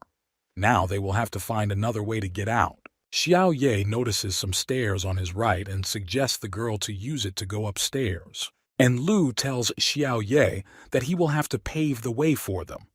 Now they will have to find another way to get out. Xiao Ye notices some stairs on his right and suggests the girl to use it to go upstairs. And Lu tells Xiao Ye that he will have to pave the way for them.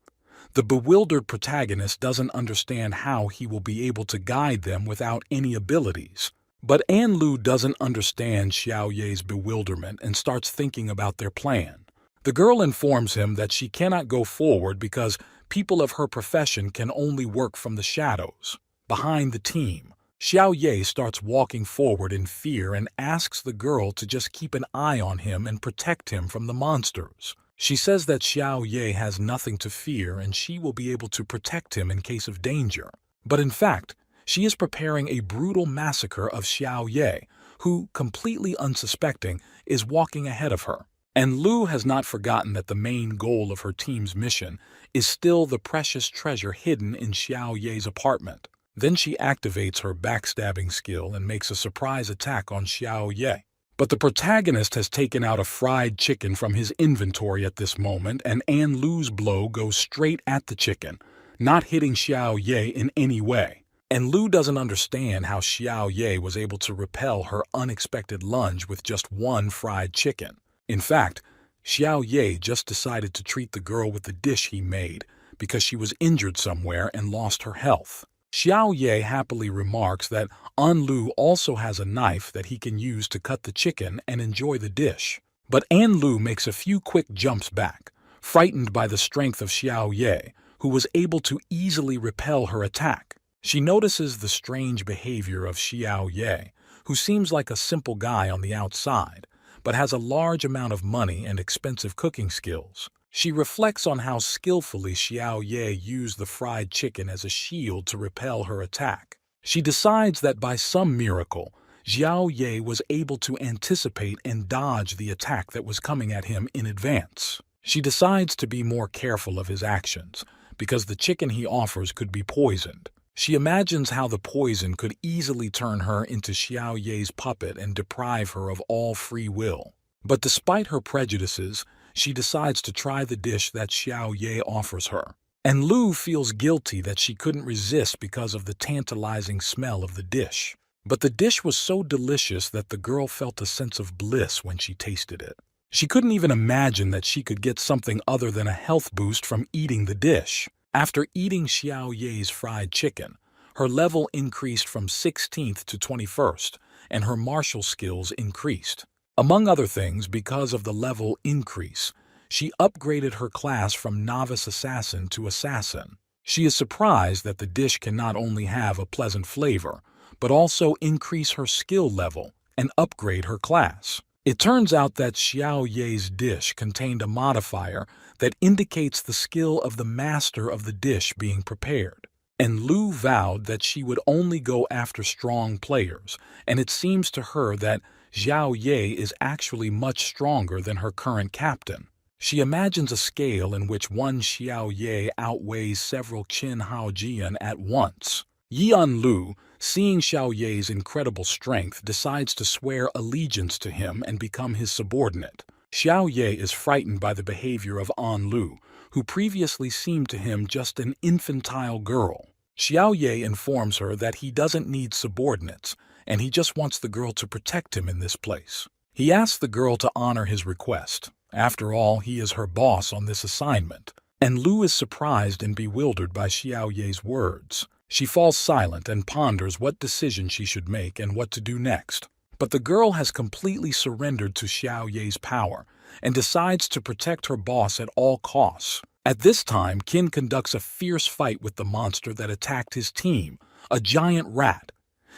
The bewildered protagonist doesn't understand how he will be able to guide them without any abilities. But An Lu doesn't understand Xiao Ye's bewilderment and starts thinking about their plan. The girl informs him that she cannot go forward because people of her profession can only work from the shadows, behind the team. Xiao Ye starts walking forward in fear and asks the girl to just keep an eye on him and protect him from the monsters. She says that Xiao Ye has nothing to fear and she will be able to protect him in case of danger. But in fact, she is preparing a brutal massacre of Xiao Ye, who, completely unsuspecting, is walking ahead of her. And Lu has not forgotten that the main goal of her team's mission is still the precious treasure hidden in Xiao Ye's apartment. Then she activates her backstabbing skill and makes a surprise attack on Xiao Ye. But the protagonist has taken out a fried chicken from his inventory at this moment, and An Lu's blow goes straight at the chicken, not hitting Xiao Ye in any way. And Lu doesn't understand how Xiao Ye was able to repel her unexpected lunge with just one fried chicken. In fact, Xiao Ye just decided to treat the girl with the dish he made because she was injured somewhere and lost her health. Xiao Ye happily remarks that An Lu also has a knife that he can use to cut the chicken and enjoy the dish. But An Lu makes a few quick jumps back, frightened by the strength of Xiao Ye, who was able to easily repel her attack. She notices the strange behavior of Xiao Ye, who seems like a simple guy on the outside, but has a large amount of money and expensive cooking skills. She reflects on how skillfully Xiao Ye used the fried chicken as a shield to repel her attack. She decides that by some miracle, Xiao Ye was able to anticipate and dodge the attack that was coming at him in advance. She decides to be more careful of his actions, because the chicken he offers could be poisoned. She imagines how the poison could easily turn her into Xiao Ye's puppet and deprive her of all free will. But despite her prejudices, she decides to try the dish that Xiao Ye offers her. And Lu feels guilty that she couldn't resist because of the tantalizing smell of the dish. But the dish was so delicious that the girl felt a sense of bliss when she tasted it. She couldn't even imagine that she could get something other than a health boost from eating the dish. After eating Xiao Ye's fried chicken, her level increased from 16th to 21st, and her martial skills increased. Among other things, because of the level increase, she upgraded her class from novice assassin to assassin. She is surprised that the dish can not only have a pleasant flavor, but also increase her skill level and upgrade her class. It turns out that Xiao Ye's dish contained a modifier that indicates the skill of the master of the dish being prepared. And Lu vowed that she would only go after strong players, and it seems to her that Xiao Ye is actually much stronger than her current captain. She imagines a scale in which one Xiao Ye outweighs several Qin Haojian at once. Yan Lu, seeing Xiao Ye's incredible strength, decides to swear allegiance to him and become his subordinate. Xiao Ye is frightened by the behavior of An Lu, who previously seemed to him just an infantile girl. Xiao Ye informs her that he doesn't need subordinates, and he just wants the girl to protect him in this place. He asks the girl to honor his request. After all, he is her boss on this assignment. And Lu is surprised and bewildered by Xiao Ye's words. She falls silent and ponders what decision she should make and what to do next. But the girl has completely surrendered to Xiao Ye's power and decides to protect her boss at all costs. At this time, Qin conducts a fierce fight with the monster that attacked his team, a giant rat.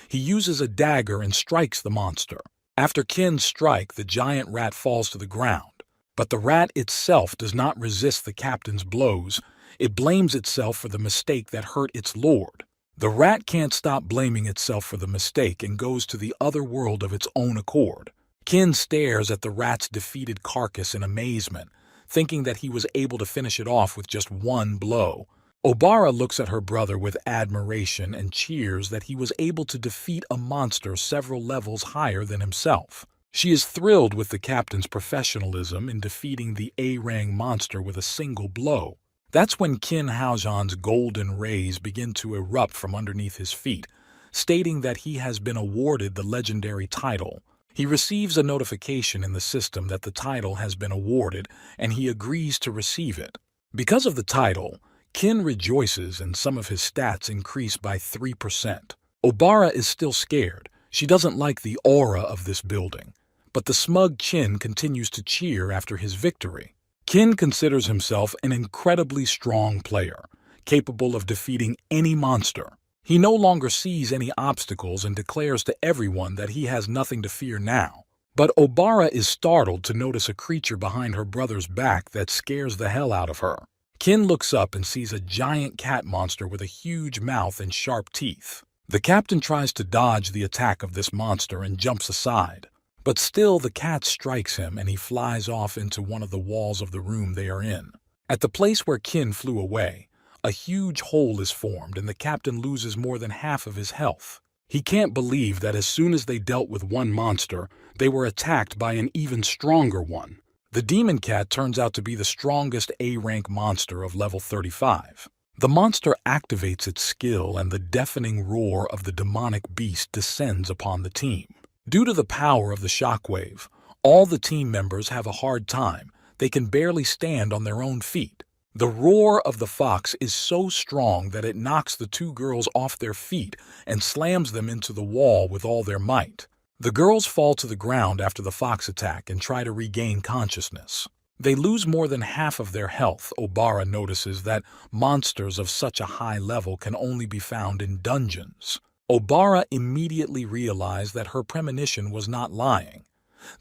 He uses a dagger and strikes the monster. After Qin's strike, the giant rat falls to the ground. But the rat itself does not resist the captain's blows. It blames itself for the mistake that hurt its lord. The rat can't stop blaming itself for the mistake and goes to the other world of its own accord. Qin stares at the rat's defeated carcass in amazement, thinking that he was able to finish it off with just one blow. Obara looks at her brother with admiration and cheers that he was able to defeat a monster several levels higher than himself. She is thrilled with the captain's professionalism in defeating the A-Rang monster with a single blow. That's when Qin Haojian's golden rays begin to erupt from underneath his feet, stating that he has been awarded the legendary title. He receives a notification in the system that the title has been awarded, and he agrees to receive it. Because of the title, Qin rejoices and some of his stats increase by 3%. Obara is still scared. She doesn't like the aura of this building. But the smug Qin continues to cheer after his victory. Qin considers himself an incredibly strong player, capable of defeating any monster. He no longer sees any obstacles and declares to everyone that he has nothing to fear now. But Obara is startled to notice a creature behind her brother's back that scares the hell out of her. Qin looks up and sees a giant cat monster with a huge mouth and sharp teeth. The captain tries to dodge the attack of this monster and jumps aside. But still, the cat strikes him and he flies off into one of the walls of the room they are in. At the place where Kin flew away, a huge hole is formed and the captain loses more than half of his health. He can't believe that as soon as they dealt with one monster, they were attacked by an even stronger one. The demon cat turns out to be the strongest A-rank monster of level 35. The monster activates its skill and the deafening roar of the demonic beast descends upon the team. Due to the power of the shockwave, all the team members have a hard time. They can barely stand on their own feet. The roar of the fox is so strong that it knocks the two girls off their feet and slams them into the wall with all their might. The girls fall to the ground after the fox attack and try to regain consciousness. They lose more than half of their health. Obara notices that monsters of such a high level can only be found in dungeons. Obara immediately realized that her premonition was not lying.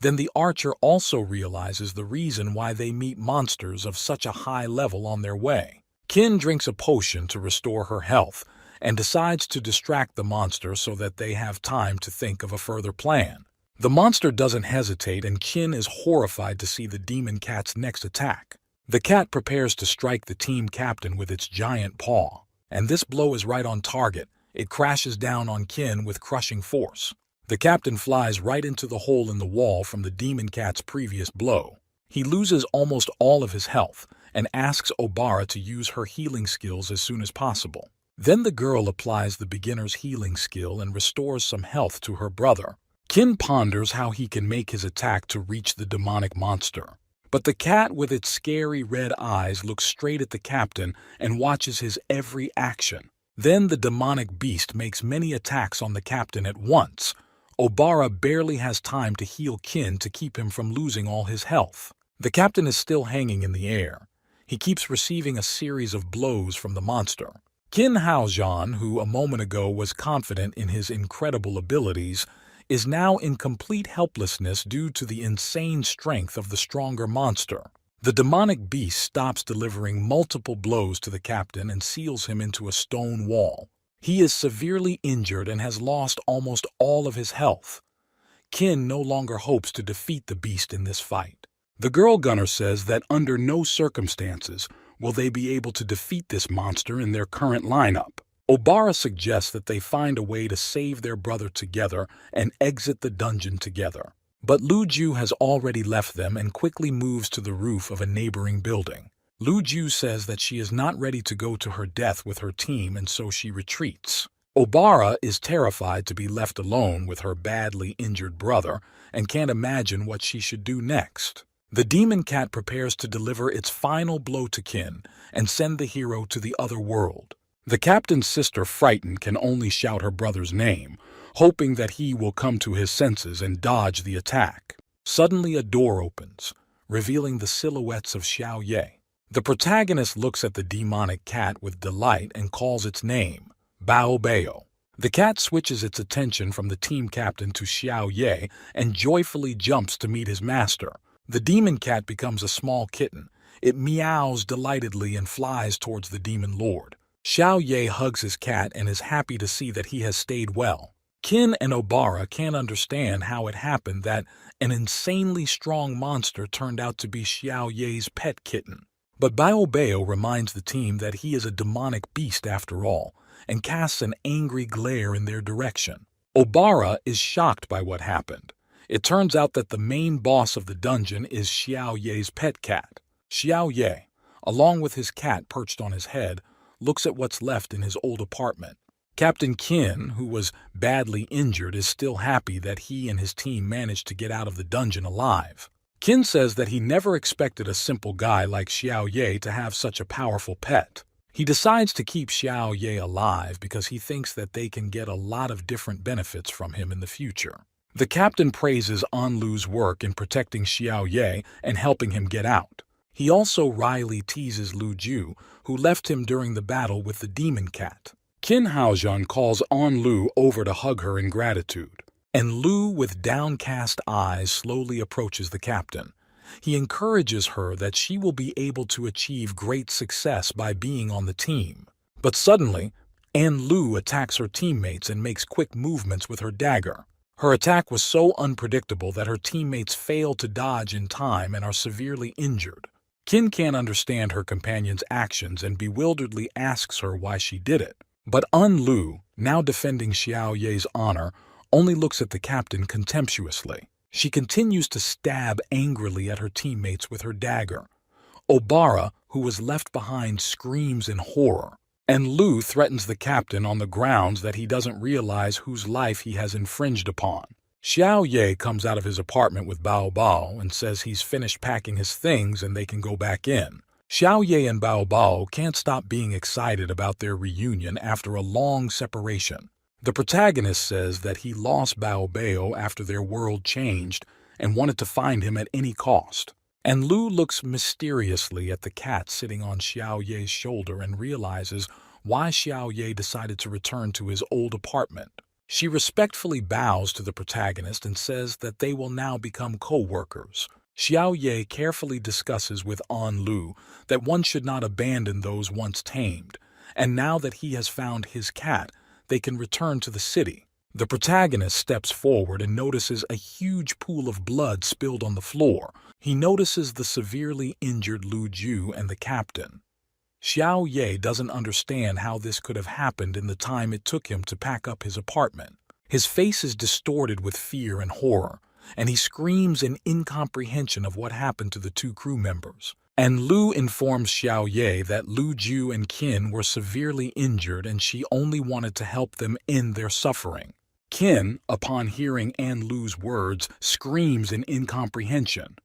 Then the archer also realizes the reason why they meet monsters of such a high level on their way. Kin drinks a potion to restore her health and decides to distract the monster so that they have time to think of a further plan. The monster doesn't hesitate and Kin is horrified to see the demon cat's next attack. The cat prepares to strike the team captain with its giant paw, and this blow is right on target. It crashes down on Kin with crushing force. The captain flies right into the hole in the wall from the demon cat's previous blow. He loses almost all of his health and asks Obara to use her healing skills as soon as possible. Then the girl applies the beginner's healing skill and restores some health to her brother. Kin ponders how he can make his attack to reach the demonic monster. But the cat with its scary red eyes looks straight at the captain and watches his every action. Then the demonic beast makes many attacks on the captain at once. Obara barely has time to heal Kin to keep him from losing all his health. The captain is still hanging in the air. He keeps receiving a series of blows from the monster. Kin Haojian, who a moment ago was confident in his incredible abilities, is now in complete helplessness due to the insane strength of the stronger monster. The demonic beast stops delivering multiple blows to the captain and seals him into a stone wall. He is severely injured and has lost almost all of his health. Kin no longer hopes to defeat the beast in this fight. The girl gunner says that under no circumstances will they be able to defeat this monster in their current lineup. Obara suggests that they find a way to save their brother together and exit the dungeon together. But Lu Ju has already left them and quickly moves to the roof of a neighboring building. Lu Ju says that she is not ready to go to her death with her team and so she retreats. Obara is terrified to be left alone with her badly injured brother and can't imagine what she should do next. The demon cat prepares to deliver its final blow to Kin and send the hero to the other world. The captain's sister, frightened, can only shout her brother's name, hoping that he will come to his senses and dodge the attack. Suddenly a door opens, revealing the silhouettes of Xiao Ye. The protagonist looks at the demonic cat with delight and calls its name, Bao Bao. The cat switches its attention from the team captain to Xiao Ye and joyfully jumps to meet his master. The demon cat becomes a small kitten. It meows delightedly and flies towards the demon lord. Xiao Ye hugs his cat and is happy to see that he has stayed well. Kin and Obara can't understand how it happened that an insanely strong monster turned out to be Xiao Ye's pet kitten. But Bao Bao reminds the team that he is a demonic beast after all, and casts an angry glare in their direction. Obara is shocked by what happened. It turns out that the main boss of the dungeon is Xiao Ye's pet cat. Xiao Ye, along with his cat perched on his head, looks at what's left in his old apartment. Captain Kin, who was badly injured, is still happy that he and his team managed to get out of the dungeon alive. Kin says that he never expected a simple guy like Xiao Ye to have such a powerful pet. He decides to keep Xiao Ye alive because he thinks that they can get a lot of different benefits from him in the future. The captain praises Anlu's work in protecting Xiao Ye and helping him get out. He also wryly teases Lu Ju, who left him during the battle with the demon cat. Kin Haojian calls Anlu over to hug her in gratitude, and Lu, with downcast eyes, slowly approaches the captain. He encourages her that she will be able to achieve great success by being on the team. But suddenly, Anlu attacks her teammates and makes quick movements with her dagger. Her attack was so unpredictable that her teammates fail to dodge in time and are severely injured. Qin can't understand her companion's actions and bewilderedly asks her why she did it. But Lu, now defending Xiao Ye's honor, only looks at the captain contemptuously. She continues to stab angrily at her teammates with her dagger. Obara, who was left behind, screams in horror, and Lu threatens the captain on the grounds that he doesn't realize whose life he has infringed upon. Xiao Ye comes out of his apartment with Bao Bao and says he's finished packing his things and they can go back in. Xiao Ye and Bao Bao can't stop being excited about their reunion after a long separation. The protagonist says that he lost Bao Bao after their world changed and wanted to find him at any cost. And Lu looks mysteriously at the cat sitting on Xiao Ye's shoulder and realizes why Xiao Ye decided to return to his old apartment. She respectfully bows to the protagonist and says that they will now become co-workers. Xiao Ye carefully discusses with Lu that one should not abandon those once tamed, and now that he has found his cat, they can return to the city. The protagonist steps forward and notices a huge pool of blood spilled on the floor. He notices the severely injured Lu Ju and the captain. Xiao Ye doesn't understand how this could have happened in the time it took him to pack up his apartment. His face is distorted with fear and horror, and he screams in incomprehension of what happened to the two crew members. And Lu informs Xiao Ye that Lu Ju and Qin were severely injured and she only wanted to help them end their suffering. Qin, upon hearing Lu's words, screams in incomprehension.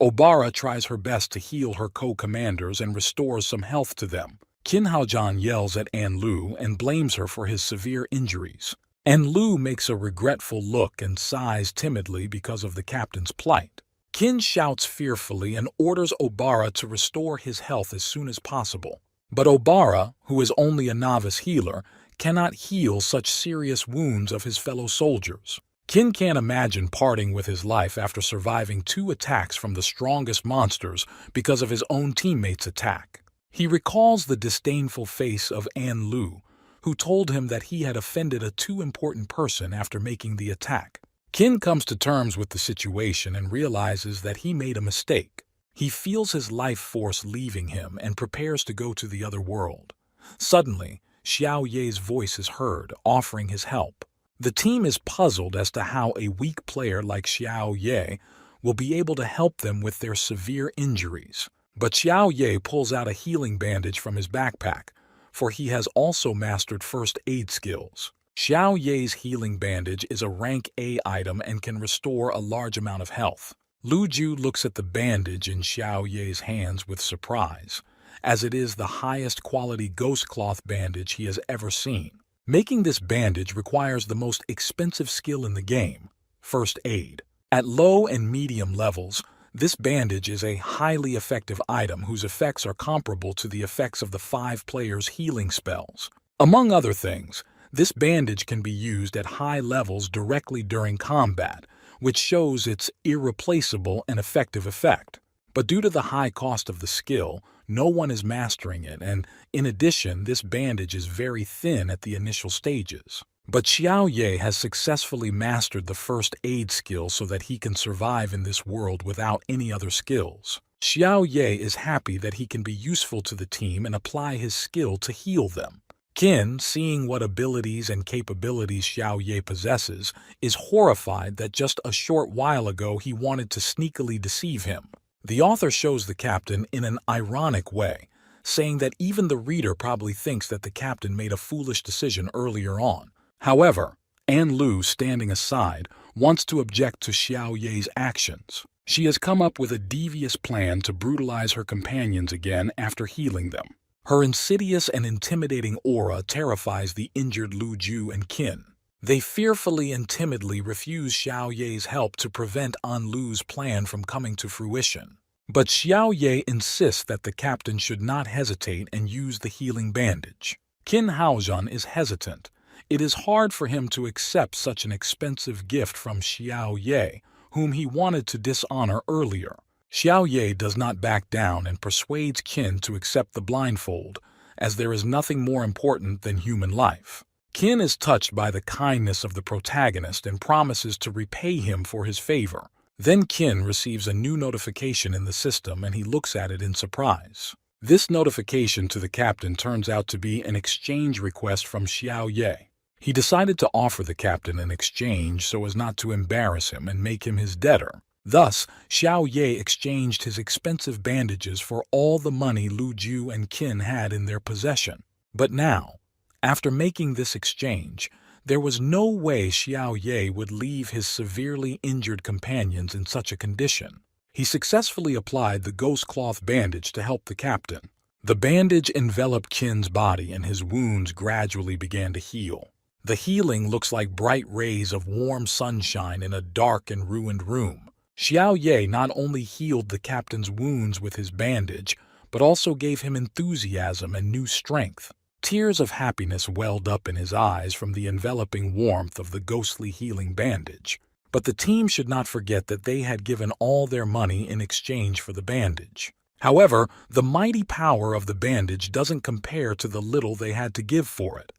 Obara tries her best to heal her co-commanders and restores some health to them. Qin Haojian yells at Lu and blames her for his severe injuries. Lu makes a regretful look and sighs timidly because of the captain's plight. Qin shouts fearfully and orders Obara to restore his health as soon as possible. But Obara, who is only a novice healer, cannot heal such serious wounds of his fellow soldiers. Qin can't imagine parting with his life after surviving 2 attacks from the strongest monsters because of his own teammates' attack. He recalls the disdainful face of Lu, who told him that he had offended a too important person after making the attack. Qin comes to terms with the situation and realizes that he made a mistake. He feels his life force leaving him and prepares to go to the other world. Suddenly, Xiao Ye's voice is heard, offering his help. The team is puzzled as to how a weak player like Xiao Ye will be able to help them with their severe injuries. But Xiao Ye pulls out a healing bandage from his backpack, for he has also mastered first aid skills. Xiao Ye's healing bandage is a rank A item and can restore a large amount of health. Lu Ju looks at the bandage in Xiao Ye's hands with surprise, as it is the highest quality ghost cloth bandage he has ever seen. Making this bandage requires the most expensive skill in the game, first aid. At low and medium levels, this bandage is a highly effective item whose effects are comparable to the effects of the 5 players' healing spells. Among other things, this bandage can be used at high levels directly during combat, which shows its irreplaceable and effective effect. But due to the high cost of the skill, no one is mastering it, and in addition, this bandage is very thin at the initial stages. But Xiao Ye has successfully mastered the first aid skill so that he can survive in this world without any other skills. Xiao Ye is happy that he can be useful to the team and apply his skill to heal them. Qin, seeing what abilities and capabilities Xiao Ye possesses, is horrified that just a short while ago he wanted to sneakily deceive him. The author shows the captain in an ironic way, saying that even the reader probably thinks that the captain made a foolish decision earlier on. However, Lu, standing aside, wants to object to Xiao Ye's actions. She has come up with a devious plan to brutalize her companions again after healing them. Her insidious and intimidating aura terrifies the injured Lu Ju and Qin. They fearfully and timidly refuse Xiao Ye's help to prevent Lu's plan from coming to fruition. But Xiao Ye insists that the captain should not hesitate and use the healing bandage. Qin Haojian is hesitant. It is hard for him to accept such an expensive gift from Xiao Ye, whom he wanted to dishonor earlier. Xiao Ye does not back down and persuades Qin to accept the blindfold, as there is nothing more important than human life. Qin is touched by the kindness of the protagonist and promises to repay him for his favor. Then Qin receives a new notification in the system and he looks at it in surprise. This notification to the captain turns out to be an exchange request from Xiao Ye. He decided to offer the captain an exchange so as not to embarrass him and make him his debtor. Thus, Xiao Ye exchanged his expensive bandages for all the money Lu Ju and Qin had in their possession. But now, after making this exchange, there was no way Xiao Ye would leave his severely injured companions in such a condition. He successfully applied the ghost cloth bandage to help the captain. The bandage enveloped Qin's body and his wounds gradually began to heal. The healing looks like bright rays of warm sunshine in a dark and ruined room. Xiao Ye not only healed the captain's wounds with his bandage, but also gave him enthusiasm and new strength. Tears of happiness welled up in his eyes from the enveloping warmth of the ghostly healing bandage. But the team should not forget that they had given all their money in exchange for the bandage. However, the mighty power of the bandage doesn't compare to the little they had to give for it.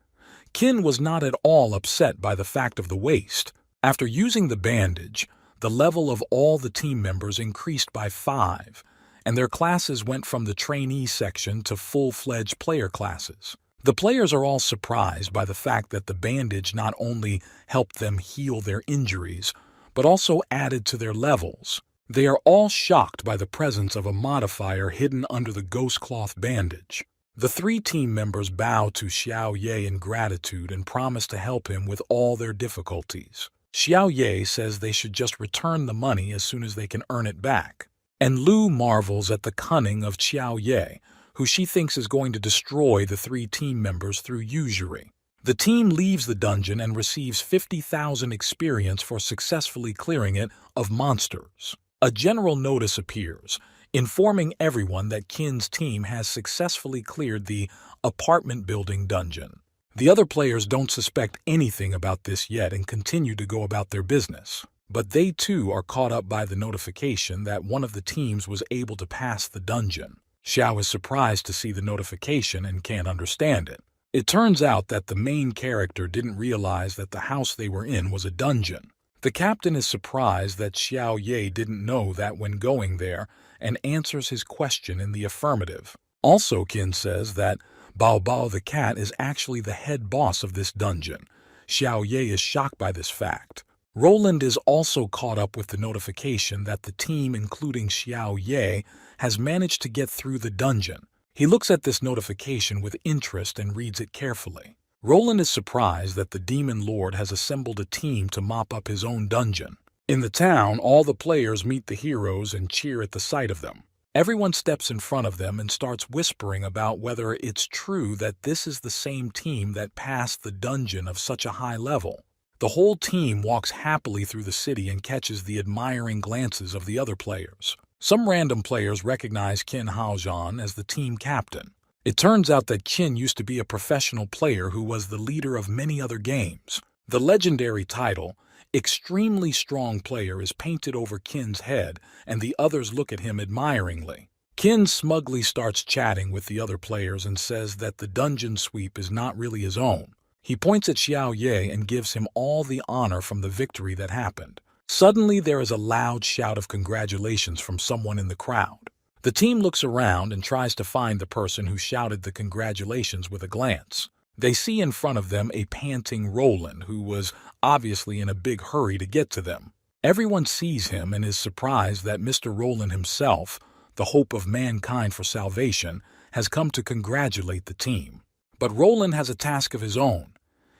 Qin was not at all upset by the fact of the waste. After using the bandage, the level of all the team members increased by 5, and their classes went from the trainee section to full-fledged player classes. The players are all surprised by the fact that the bandage not only helped them heal their injuries, but also added to their levels. They are all shocked by the presence of a modifier hidden under the ghost cloth bandage. The 3 team members bow to Xiao Ye in gratitude and promise to help him with all their difficulties. Xiao Ye says they should just return the money as soon as they can earn it back. And Lu marvels at the cunning of Xiao Ye, who she thinks is going to destroy the 3 team members through usury. The team leaves the dungeon and receives 50,000 experience for successfully clearing it of monsters. A general notice appears, informing everyone that Qin's team has successfully cleared the apartment building dungeon. The other players don't suspect anything about this yet and continue to go about their business. But they too are caught up by the notification that one of the teams was able to pass the dungeon. Xiao is surprised to see the notification and can't understand it. It turns out that the main character didn't realize that the house they were in was a dungeon. The captain is surprised that Xiao Ye didn't know that when going there and answers his question in the affirmative. Also, Qin says that Bao Bao the cat is actually the head boss of this dungeon. Xiao Ye is shocked by this fact. Roland is also caught up with the notification that the team, including Xiao Ye, has managed to get through the dungeon. He looks at this notification with interest and reads it carefully. Roland is surprised that the Demon Lord has assembled a team to mop up his own dungeon. In the town, all the players meet the heroes and cheer at the sight of them. Everyone steps in front of them and starts whispering about whether it's true that this is the same team that passed the dungeon of such a high level. The whole team walks happily through the city and catches the admiring glances of the other players. Some random players recognize Qin Haozhan as the team captain. It turns out that Qin used to be a professional player who was the leader of many other games. The legendary title, Extremely Strong Player, is painted over Qin's head, and the others look at him admiringly. Qin smugly starts chatting with the other players and says that the dungeon sweep is not really his own. He points at Xiao Ye and gives him all the honor from the victory that happened. Suddenly, there is a loud shout of congratulations from someone in the crowd. The team looks around and tries to find the person who shouted the congratulations with a glance. They see in front of them a panting Roland, who was obviously in a big hurry to get to them. Everyone sees him and is surprised that Mr. Roland himself, the hope of mankind for salvation, has come to congratulate the team. But Roland has a task of his own.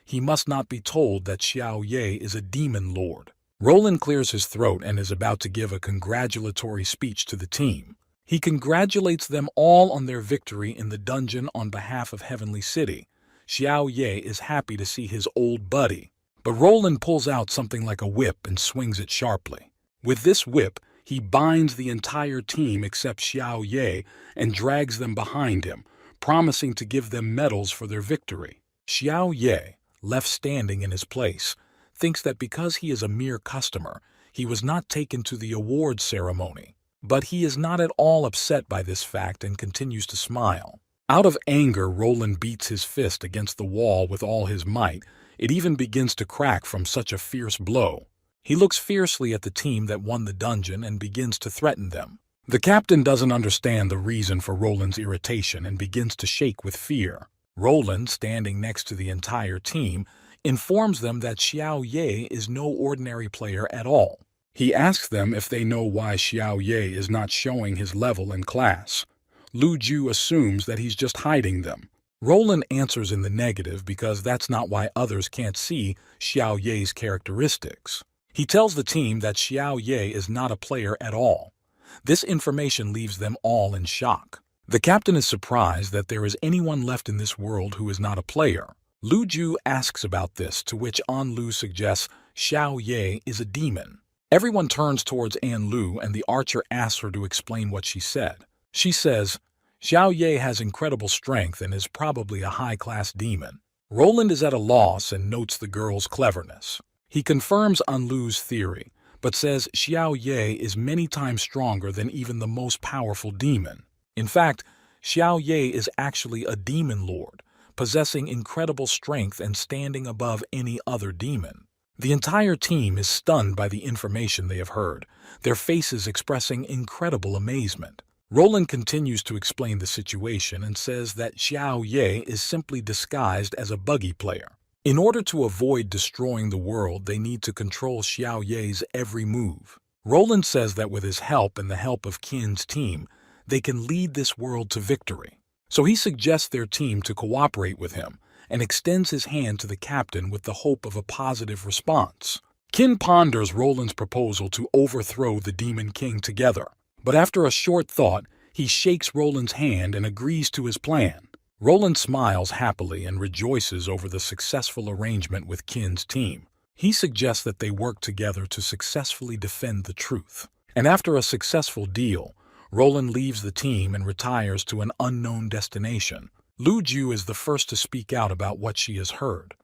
He must not be told that Xiao Ye is a demon lord. Roland clears his throat and is about to give a congratulatory speech to the team. He congratulates them all on their victory in the dungeon on behalf of Heavenly City. Xiao Ye is happy to see his old buddy. But Roland pulls out something like a whip and swings it sharply. With this whip, he binds the entire team except Xiao Ye and drags them behind him, promising to give them medals for their victory. Xiao Ye, left standing in his place, thinks that because he is a mere customer, he was not taken to the awards ceremony. But he is not at all upset by this fact and continues to smile. Out of anger, Roland beats his fist against the wall with all his might. It even begins to crack from such a fierce blow. He looks fiercely at the team that won the dungeon and begins to threaten them. The captain doesn't understand the reason for Roland's irritation and begins to shake with fear. Roland, standing next to the entire team, informs them that Xiao Ye is no ordinary player at all. He asks them if they know why Xiao Ye is not showing his level in class. Lu Ju assumes that he's just hiding them. Roland answers in the negative because that's not why others can't see Xiao Ye's characteristics. He tells the team that Xiao Ye is not a player at all. This information leaves them all in shock. The captain is surprised that there is anyone left in this world who is not a player. Lu Ju asks about this, to which An Lu suggests Xiao Ye is a demon. Everyone turns towards An Lu and the archer asks her to explain what she said. She says, Xiao Ye has incredible strength and is probably a high-class demon. Roland is at a loss and notes the girl's cleverness. He confirms An Lu's theory, but says Xiao Ye is many times stronger than even the most powerful demon. In fact, Xiao Ye is actually a demon lord, possessing incredible strength and standing above any other demon. The entire team is stunned by the information they have heard, their faces expressing incredible amazement. Roland continues to explain the situation and says that Xiao Ye is simply disguised as a buggy player. In order to avoid destroying the world, they need to control Xiao Ye's every move. Roland says that with his help and the help of Qin's team, they can lead this world to victory. So he suggests their team to cooperate with him and extends his hand to the captain with the hope of a positive response. Qin ponders Roland's proposal to overthrow the Demon King together. But after a short thought, he shakes Roland's hand and agrees to his plan. Roland smiles happily and rejoices over the successful arrangement with Qin's team. He suggests that they work together to successfully defend the truth. And after a successful deal, Roland leaves the team and retires to an unknown destination. Lu Ju is the first to speak out about what she has heard.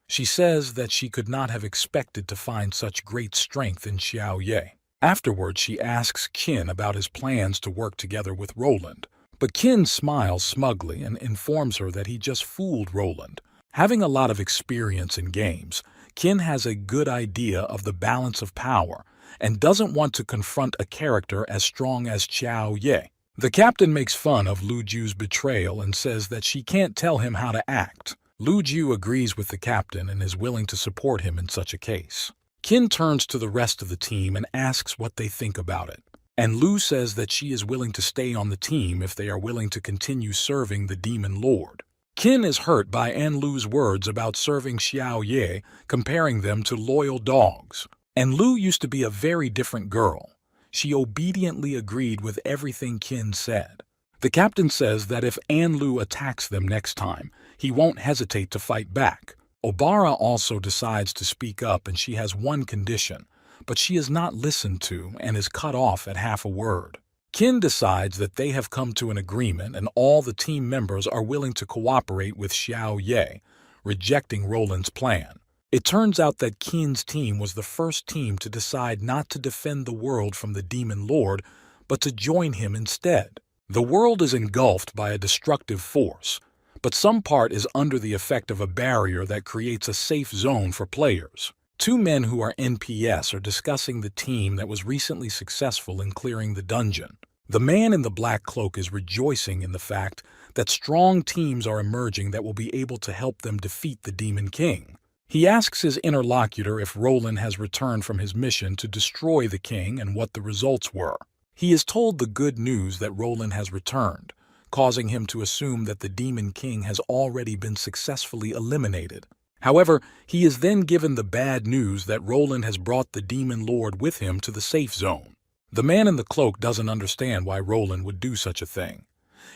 She says that she could not have expected to find such great strength in Xiao Ye. Afterwards, she asks Qin about his plans to work together with Roland, but Qin smiles smugly and informs her that he just fooled Roland. Having a lot of experience in games, Qin has a good idea of the balance of power and doesn't want to confront a character as strong as Xiao Ye. The captain makes fun of Lu Ju's betrayal and says that she can't tell him how to act. Lu Ju agrees with the captain and is willing to support him in such a case. Qin turns to the rest of the team and asks what they think about it. And Lu says that she is willing to stay on the team if they are willing to continue serving the Demon Lord. Qin is hurt by An Lu's words about serving Xiao Ye, comparing them to loyal dogs. And Lu used to be a very different girl. She obediently agreed with everything Qin said. The captain says that if An Lu attacks them next time, he won't hesitate to fight back. Obara also decides to speak up and she has one condition, but she is not listened to and is cut off at half a word. Qin decides that they have come to an agreement and all the team members are willing to cooperate with Xiao Ye, rejecting Roland's plan. It turns out that Qin's team was the first team to decide not to defend the world from the Demon Lord, but to join him instead. The world is engulfed by a destructive force, but some part is under the effect of a barrier that creates a safe zone for players. Two men who are NPS are discussing the team that was recently successful in clearing the dungeon. The man in the black cloak is rejoicing in the fact that strong teams are emerging that will be able to help them defeat the Demon King. He asks his interlocutor if Roland has returned from his mission to destroy the king and what the results were. He is told the good news that Roland has returned, causing him to assume that the Demon King has already been successfully eliminated. However, he is then given the bad news that Roland has brought the Demon Lord with him to the safe zone. The man in the cloak doesn't understand why Roland would do such a thing.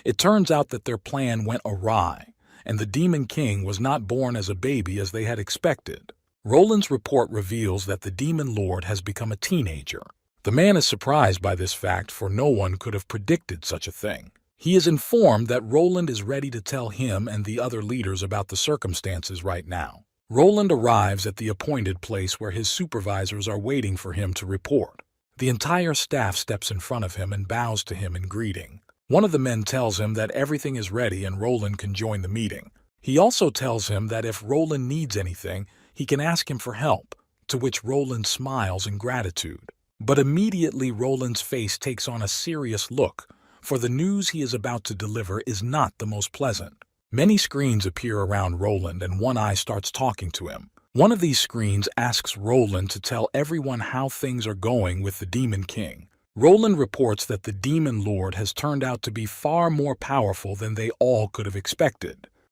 It turns out that their plan went awry, and the Demon King was not born as a baby as they had expected. Roland's report reveals that the Demon Lord has become a teenager. The man is surprised by this fact, for no one could have predicted such a thing. He is informed that Roland is ready to tell him and the other leaders about the circumstances right now. Roland arrives at the appointed place where his supervisors are waiting for him to report. The entire staff steps in front of him and bows to him in greeting. One of the men tells him that everything is ready and Roland can join the meeting. He also tells him that if Roland needs anything, he can ask him for help, to which Roland smiles in gratitude. But immediately Roland's face takes on a serious look, for the news he is about to deliver is not the most pleasant. Many screens appear around Roland and One Eye starts talking to him. One of these screens asks Roland to tell everyone how things are going with the Demon King. Roland reports that the Demon Lord has turned out to be far more powerful than they all could have expected.